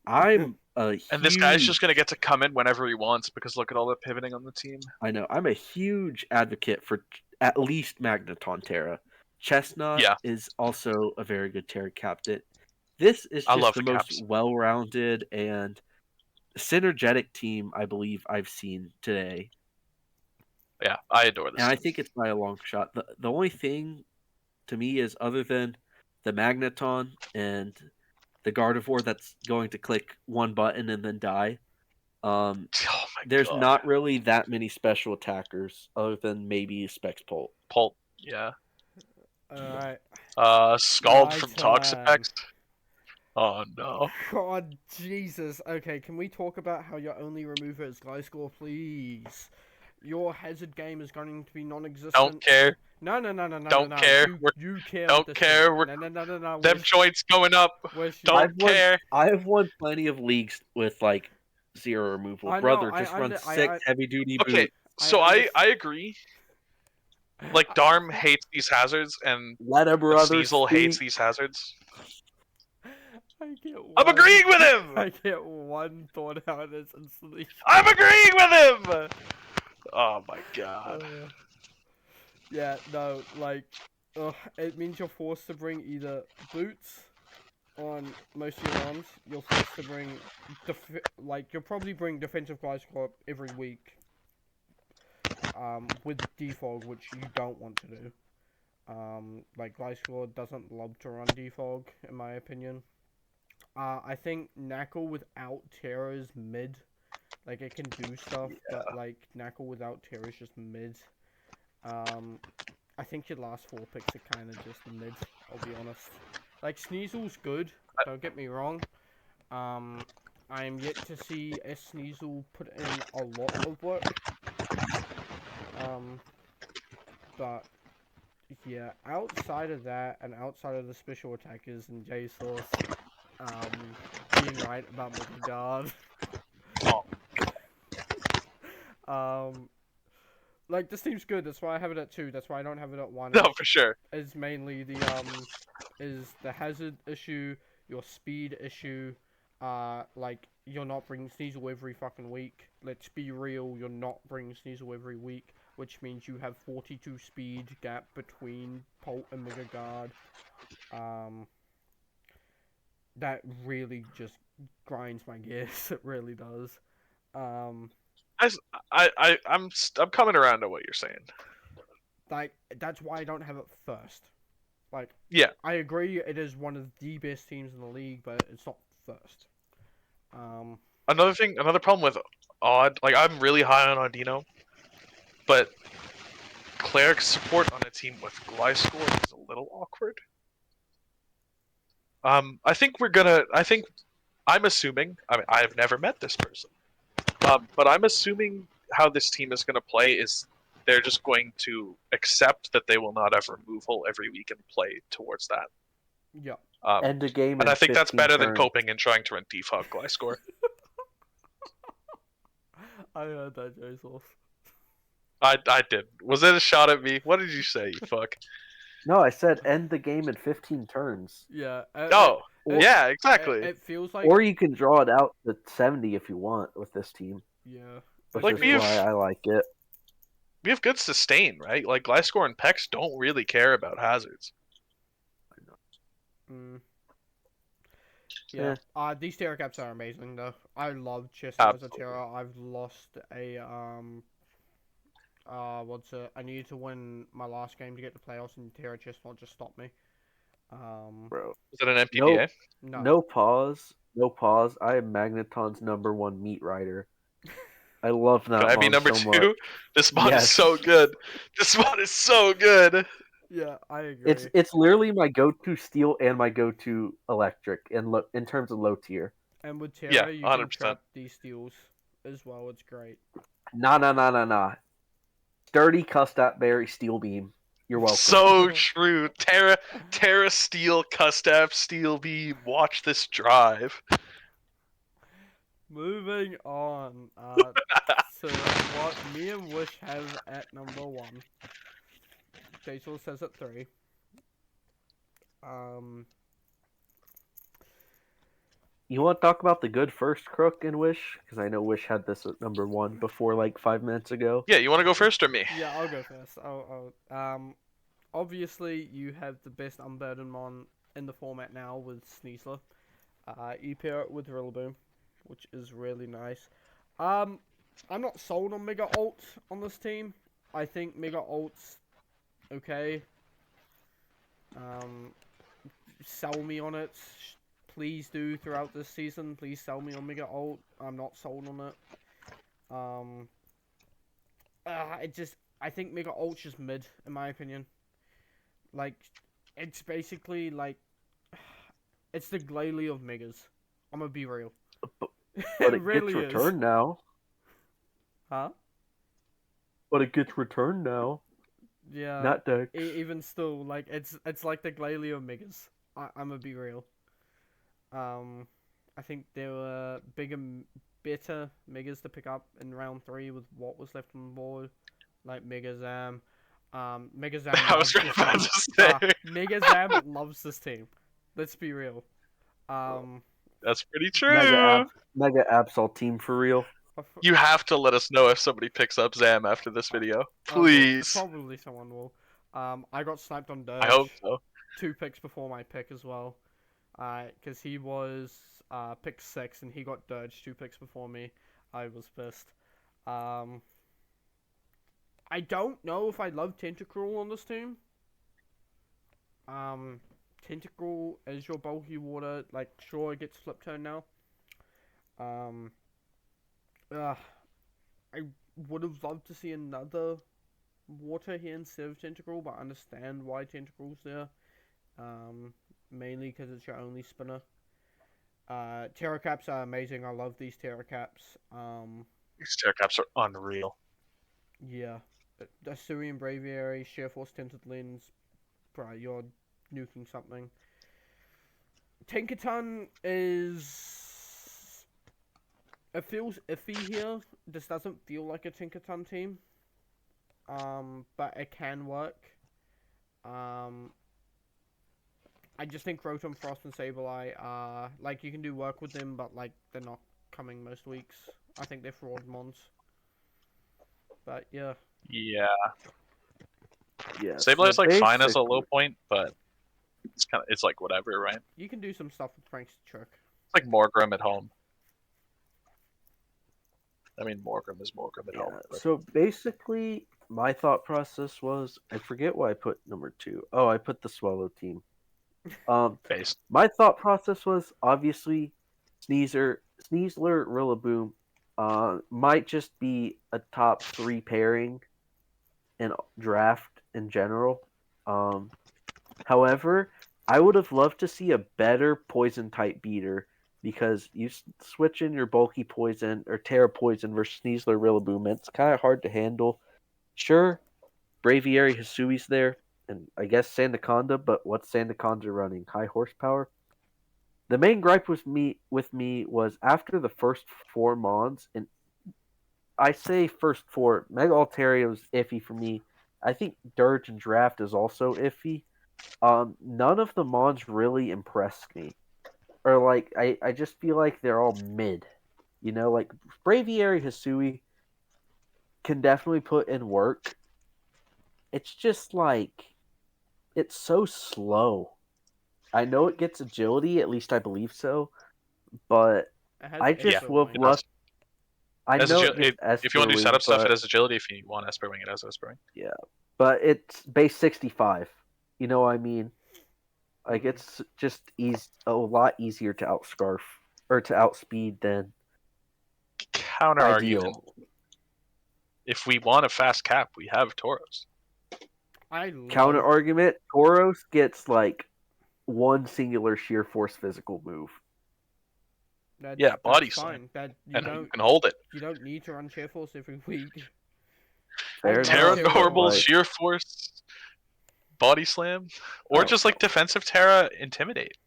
I'm and this guy's just gonna get to come in whenever he wants because look at all the pivoting on the team. I know. I'm a huge advocate for at least Magneton Terra. Chestnut is also a very good Terra captain. This is just the most well-rounded and synergetic team I believe I've seen today. Yeah, I adore this. And I think it's by a long shot. The only thing to me is other than the Magneton and the Gardevoir that's going to click one button and then die. There's not really that many special attackers other than maybe Specs Pult. Pult, yeah. Alright. Scald from Toxapex. Oh no. God, Jesus. Okay, can we talk about how your only remover is Gliscor, please? Your hazard game is going to be non-existent. Don't care. No. Don't care. You care. Don't care. No. Them joints going up. Don't care. I have won plenty of leagues with like 0 removal. Brother, just run 6 heavy duty boots. Okay, so I agree. Like Darm hates these hazards, and Sneasel hates these hazards. I'm agreeing with him. I get one thought out is instantly. I'm agreeing with him. Oh my god. Yeah, no, like, it means you're forced to bring either boots on most of your runs. You're forced to bring, you'll probably bring defensive guys squad every week. With defog, which you don't want to do. Like Gliscor doesn't love to run defog, in my opinion. I think Knackle without Terra is mid. Like it can do stuff, but like Knackle without Terra is just mid. I think your last 4 picks are kind of just mid. I'll be honest. Like Sneasel's good. Don't get me wrong. I am yet to see a Sneasel put in a lot of work. But yeah, outside of that and outside of the special attackers and JSauce, being right about Mega Guard, Oh, um, like this team's good. That's why I have it at 2. That's why I don't have it at 1. no, for sure. Is mainly is the hazard issue, your speed issue. Like you're not bringing Sneasel every fucking week. Let's be real, you're not bringing Sneasel every week, which means you have 42 speed gap between Polt and Mega Guard. That really just grinds my gears. It really does. I'm coming around to what you're saying. Like that's why I don't have it first. Like Yeah. I agree, it is one of the best teams in the league, but it's not first. Another problem with Odd, like I'm really high on Audino, but cleric support on a team with Gliscor is a little awkward. I'm assuming. I mean, I've never met this person, but I'm assuming how this team is gonna play is they're just going to accept that they will not ever move hull every week and play towards that. Yeah. End the game. And I think that's better than turns. coping and trying to run defog Gliscor. I heard that, Joseph. I did. Was it a shot at me? What did you say, you fuck? No, I said end the game in 15 turns. Yeah. Yeah, exactly. It feels like. Or you can draw it out to 70 if you want with this team. Yeah. Which Like, is why I like it. We have good sustain, right? Like Gliscor and Pex don't really care about hazards. Yeah. These Terra caps are amazing though. I love Chester as a Terra. I've lost a I needed to win my last game to get the playoffs, and Terra Chestnut just stopped me. Bro. Is it an MPBA? No pause. No pause. I am Magneton's #1 meat rider. I love that. Can I be number so 2? Much. This mod is so good. This mod is so good. Yeah, I agree. It's literally my go-to steel and my go-to electric in terms of low tier. And with Terra, you can 100%. trap these steals as well. It's great. Nah. Sturdy Custat Berry Steel Beam. You're welcome. So true. Terra Steel, Custap, Steel Beam. Watch this drive. Moving on to what me and Wish have at number 1. Jason says at 3. You want to talk about the good first, Crook and Wish? Because I know Wish had this at number 1 before like 5 minutes ago. Yeah, you want to go first or me? Yeah, I'll go first. Obviously you have the best Unburden Mon in the format now with Sneasler. You pair it with Rillaboom, which is really nice. I'm not sold on Mega Ult on this team. I think Mega Ult's okay. Sell me on it. Please do throughout this season. Please sell me on Mega Ult. I'm not sold on it. I think Mega Ult's just mid, in my opinion. Like, it's basically like, it's the Glalie of Megas. I'm gonna be real. But it really gets returned now. Huh? But it gets returned now. Yeah. Not Dex. Even still, like it's like the Glalie of Megas. I'm gonna be real. I think there were bigger, better Megas to pick up in round 3 with what was left on the board, like Mega Zam. Mega Zam. I was right about to say. Mega Zam loves this team. Let's be real. That's pretty true. Mega Absol team for real. You have to let us know if somebody picks up Zam after this video. Please. Probably someone will. I got sniped on I hope Dirge so. 2 picks before my pick as well. Because he was pick 6 and he got Dirge 2 picks before me. I was pissed. I don't know if I love Tentacruel on this team. Tentacruel is your bulky water. Like, sure, it gets flip turn now. Um, I would have loved to see another water here instead of Tentacruel, but I understand why Tentacruel's there. Mainly because it's your only spinner. Terra Caps are amazing. I love these Terra Caps. These Terra Caps are unreal. Yeah. The Assyrian Braviary, Sheer Force Tinted Lens, bro, you're nuking something. Tinkerton is... It feels iffy here. This doesn't feel like a Tinkerton team. But it can work. I just think Rotom, Frost, and Sableye are... Like, you can do work with them, but, like, they're not coming most weeks. I think they're fraud mons. But, yeah. Yeah. Yeah. Sableye's so like fine as a basically- low point, but it's like whatever, right? You can do some stuff with Frank's trick. It's like Morgrim at home. I mean, Morgrim is Morgrim at home. Yeah. But... So basically, my thought process was I forget why I put number 2. Oh, I put the Swallow team. Based. My thought process was obviously Sneasler, Rillaboom, might just be a top 3 pairing in draft in general. However, I would have loved to see a better poison type beater because you switch in your bulky poison or Terra poison versus Sneasler Rillaboom. It's kind of hard to handle. Sure, Braviary Hisui's there, and I guess Sandaconda, but what's Sandaconda running? High horsepower? The main gripe with me was after the first 4 mons, and I say first 4, Mega Altaria was iffy for me. I think Dirge and Draft is also iffy. None of the mons really impressed me. Or like I just feel like they're all mid. You know, like Braviary Hisui can definitely put in work. It's just like it's so slow. I know it gets agility, at least I believe so, but It has I just Esper would have Wing. loved. I As know agi- it gets if you want to do Esper setup Wing, stuff, it but has agility. If you want Esper Wing, it has Esper Wing. yeah, but it's base 65. You know what I mean? Like it's just a lot easier to outscarf or to outspeed than Counter argument. ideal. If we want a fast cap, we have Tauros. I love... Counter argument: Tauros gets like one singular sheer force physical move. Yeah, body that's slam. fine. That And you can hold it. You don't need to run Sheer Force every week. Fair Terra enough, normal, but, like, sheer force, body slam, or I just don't like defensive Terra intimidate.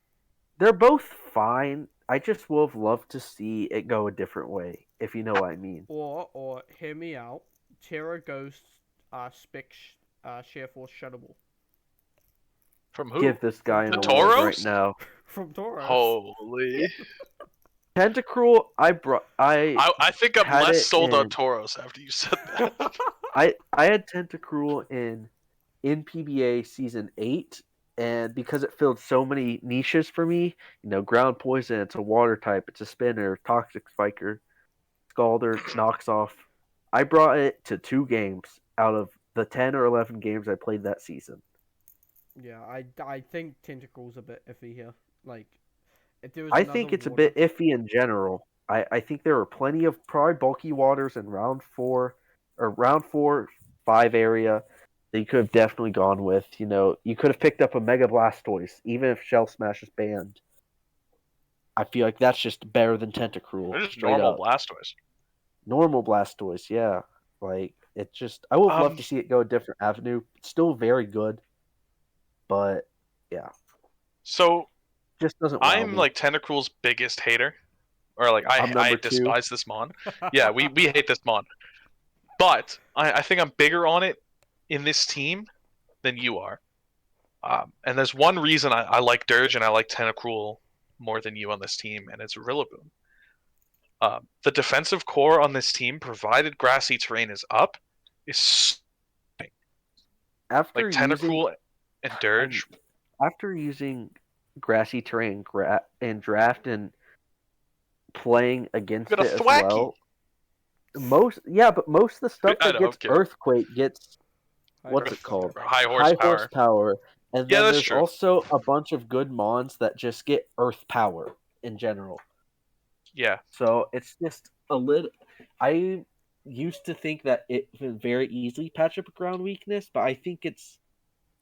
they're both fine. I just would have loved to see it go a different way, if you know what I mean. Or hear me out. Terra Ghost spec Sheer Force shuttable From who? Give this guy an The award Tauros? right now. from Tauros. Holy! Tentacruel, I think I'm had less it sold on in- Tauros after you said that. I had Tentacruel in PBA season 8, and because it filled so many niches for me, ground poison, it's a water type, it's a spinner, toxic spiker, scalder, knocks off. I brought it to 2 games out of the 10 or 11 games I played that season. Yeah, I think Tentacruel's a bit iffy here. Like, if there was I another think it's water... a bit iffy in general. I think there were plenty of probably bulky waters in round 4 or round 4-5 area that you could have definitely gone with. You could have picked up a Mega Blastoise, even if Shell Smash is banned. I feel like that's just better than Tentacruel. They're just Straight normal up. Blastoise. Normal Blastoise, yeah. Like it just, I would love to see it go a different avenue. It's still very good, but yeah, So just doesn't. Wow I'm me. like Tentacruel's biggest hater, or like I'm I number 2. despise this mon. Yeah, we hate this mon. But I think I'm bigger on it in this team than you are. And there's one reason I like Dirge and I like Tentacruel more than you on this team, and it's Rillaboom. The defensive core on this team, provided grassy terrain is up, is After like using Tentacool and Dirge. after using grassy terrain and draft and playing against Got a it as Thwacky. well, most of the stuff I that know, gets I'm kidding. Earthquake gets what's it horsepower. called? High High horsepower. horsepower. And Yeah, then that's there's true. also a bunch of good mons that just get earth power in general. Yeah. So it's just a little. I used to think that it would very easily patch up a ground weakness, but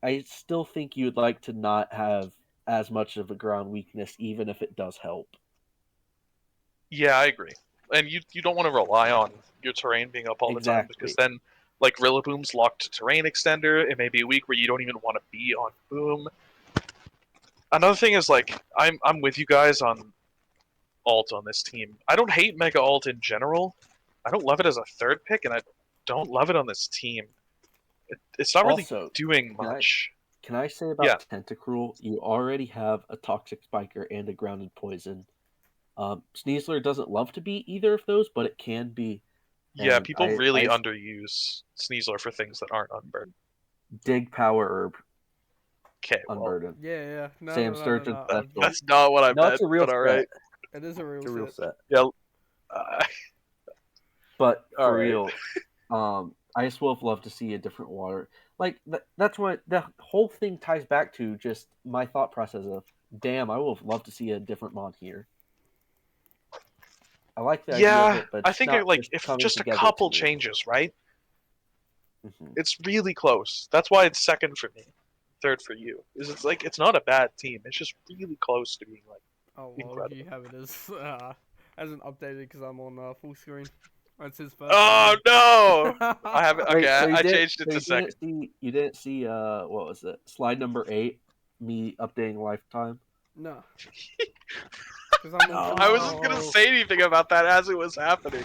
I still think you'd like to not have as much of a ground weakness, even if it does help. Yeah, I agree. And you don't want to rely on your terrain being up all the time, Exactly. because then, like, Rillaboom's locked to terrain extender. It may be a week where you don't even want to be on Boom. Another thing is, like, I'm with you guys on alt on this team. I don't hate Mega Alt in general. I don't love it as a third pick, and I don't love it on this team. It's not really Also, doing much. Can I say Yeah. about Tentacruel? You already have a Toxic Spiker and a Grounded Poison. Sneasler doesn't love to be either of those, but it can be. Yeah, And people really underuse Sneasler for things that aren't unburdened. Dig Power Herb Okay, well, unburdened. Yeah. No, Sam no, Sturgeon no. special. that's not what I No, meant, it's a real but set. alright. It is a real It's a real set. Yeah. But for Alright. real, I just would have loved to see a different water. Like that's what the whole thing ties back to. Just my thought process of, damn, I would have loved to see a different mod here. I like the idea of it, but I think if just a couple changes, right? Mm-hmm. It's really close. That's why it's second for me, third for you. Is it's not a bad team. It's just really close to being like. Oh well, incredible. you have it as an updated because I'm on full screen. That's his first. Oh no! I haven't. Okay, Wait, so I changed it to second. You didn't see what was it? Slide number 8, me updating lifetime. No. Because I'm on. I wasn't gonna say anything about that as it was happening.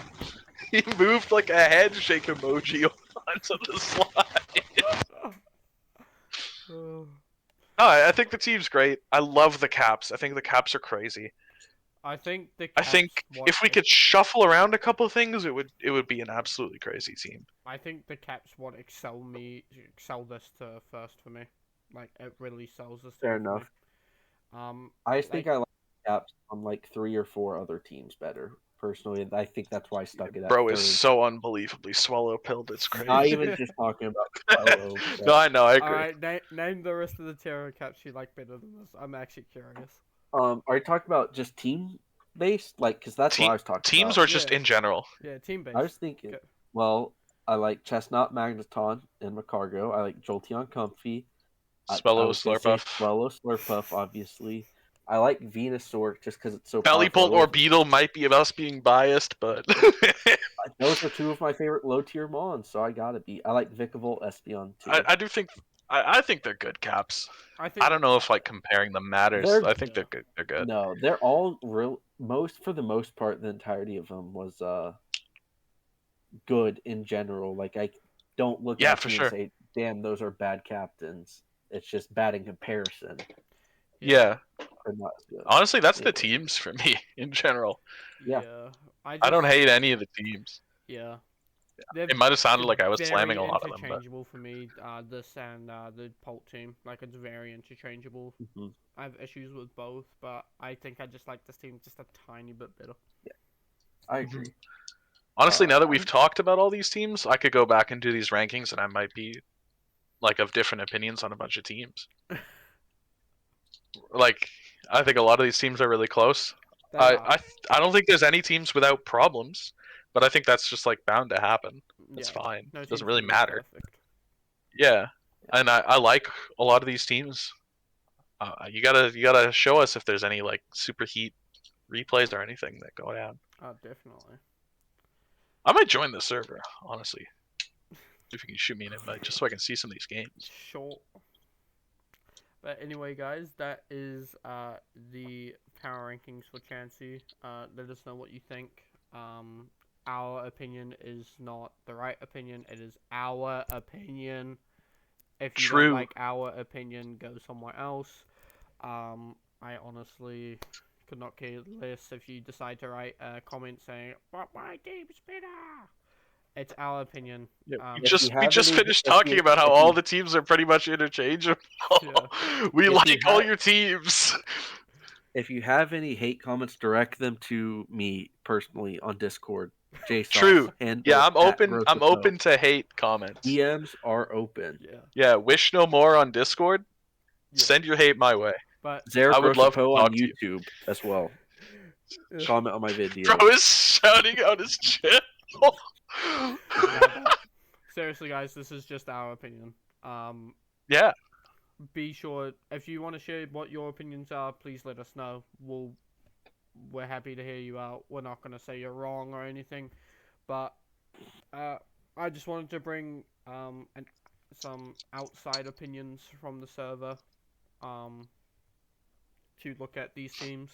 He moved like a handshake emoji onto the slide. No, I think the team's great. I love the caps. I think the caps are crazy. I think if we could shuffle around a couple of things, it would be an absolutely crazy team. I think the caps what excel this to first for me. Like it really sells this. Fair enough. I think I like caps on like 3 or 4 other teams better. Personally, I think that's why I stuck it at Bro third. is so unbelievably swallow-pilled. It's crazy. Not even just talking about swallow. No, I know. I agree. Alright, name the rest of the tarot caps you like better than this. I'm actually curious. Are you talking about just team based? Like, because that's what I was talking teams about. or just in general? Yeah, team based. I was thinking. Okay. Well, I like Chestnut Magneton and Macargo. I like Jolteon Comfy. Swallow Slurpuff. Swallow Slurpuff, obviously. I like Venusaur just because it's so Pelipult powerful. or Beetle might be us being biased, but those are 2 of my favorite low tier mons, so I gotta be. I like Vikavolt, Espeon too. I do think I think they're good caps. I don't know if like comparing them matters. I think they're good. They're good. No, they're all real. For the most part, the entirety of them was good in general. Like I don't look at them and say, "Damn, those are bad captains." It's just bad in comparison. Yeah. Not good. Honestly, that's the teams for me in general. Yeah. I don't hate any of the teams. Yeah. It might have sounded like I was slamming a lot of them. Interchangeable for me, this and the Pult team. Like, it's very interchangeable. Mm-hmm. I have issues with both, but I think I just like this team just a tiny bit better. Yeah, I agree. Honestly, now that we've talked about all these teams, I could go back and do these rankings, and I might be like of different opinions on a bunch of teams. Like, I think a lot of these teams are really close. I don't think there's any teams without problems, but I think that's just like bound to happen. That's fine. It doesn't really matter. Yeah, and I like a lot of these teams. You gotta show us if there's any like super heat replays or anything that go down. Definitely. I might join the server, honestly. If you can shoot me an invite, just so I can see some of these games. Sure. But anyway, guys, that is the power rankings for Chansey. Let us know what you think. Our opinion is not the right opinion. It is our opinion. If you don't like our opinion, go somewhere else. I honestly could not care less if you decide to write a comment saying, "But my team's better." It's our opinion. Yeah, If we you just have any, finished if talking you, about how if all you, the teams are pretty much interchangeable. Yeah. We If you like all ha- your teams. if you have any hate comments, direct them to me personally on Discord. JSauce True. handle Yeah, at I'm Grossoso. open to hate comments. DMs are open. Yeah. Yeah, wish no more on Discord. Yeah. Send your hate my way. But Zero I would love to Grossopo on talk to you. YouTube as well. Yeah, Comment on my video. Bro is shouting out his channel. but seriously, guys, this is just our opinion. Yeah. Be sure if you want to share what your opinions are, please let us know. We're happy to hear you out. We're not gonna say you're wrong or anything, but I just wanted to bring some outside opinions from the server to look at these teams.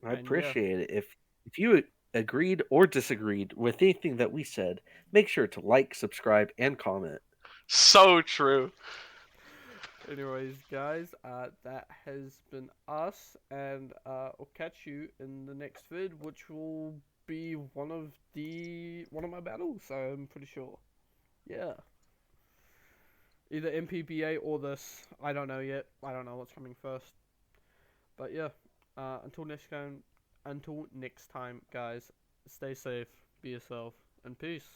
I And appreciate it. If you agreed or disagreed with anything that we said, make sure to like, subscribe, and comment. So true. anyways, guys, that has been us, and I'll catch you in the next vid, which will be one of my battles. I'm pretty sure. Yeah. Either MPBA or this. I don't know yet. I don't know what's coming first. But yeah. Until next time, guys. Stay safe. Be yourself. And peace.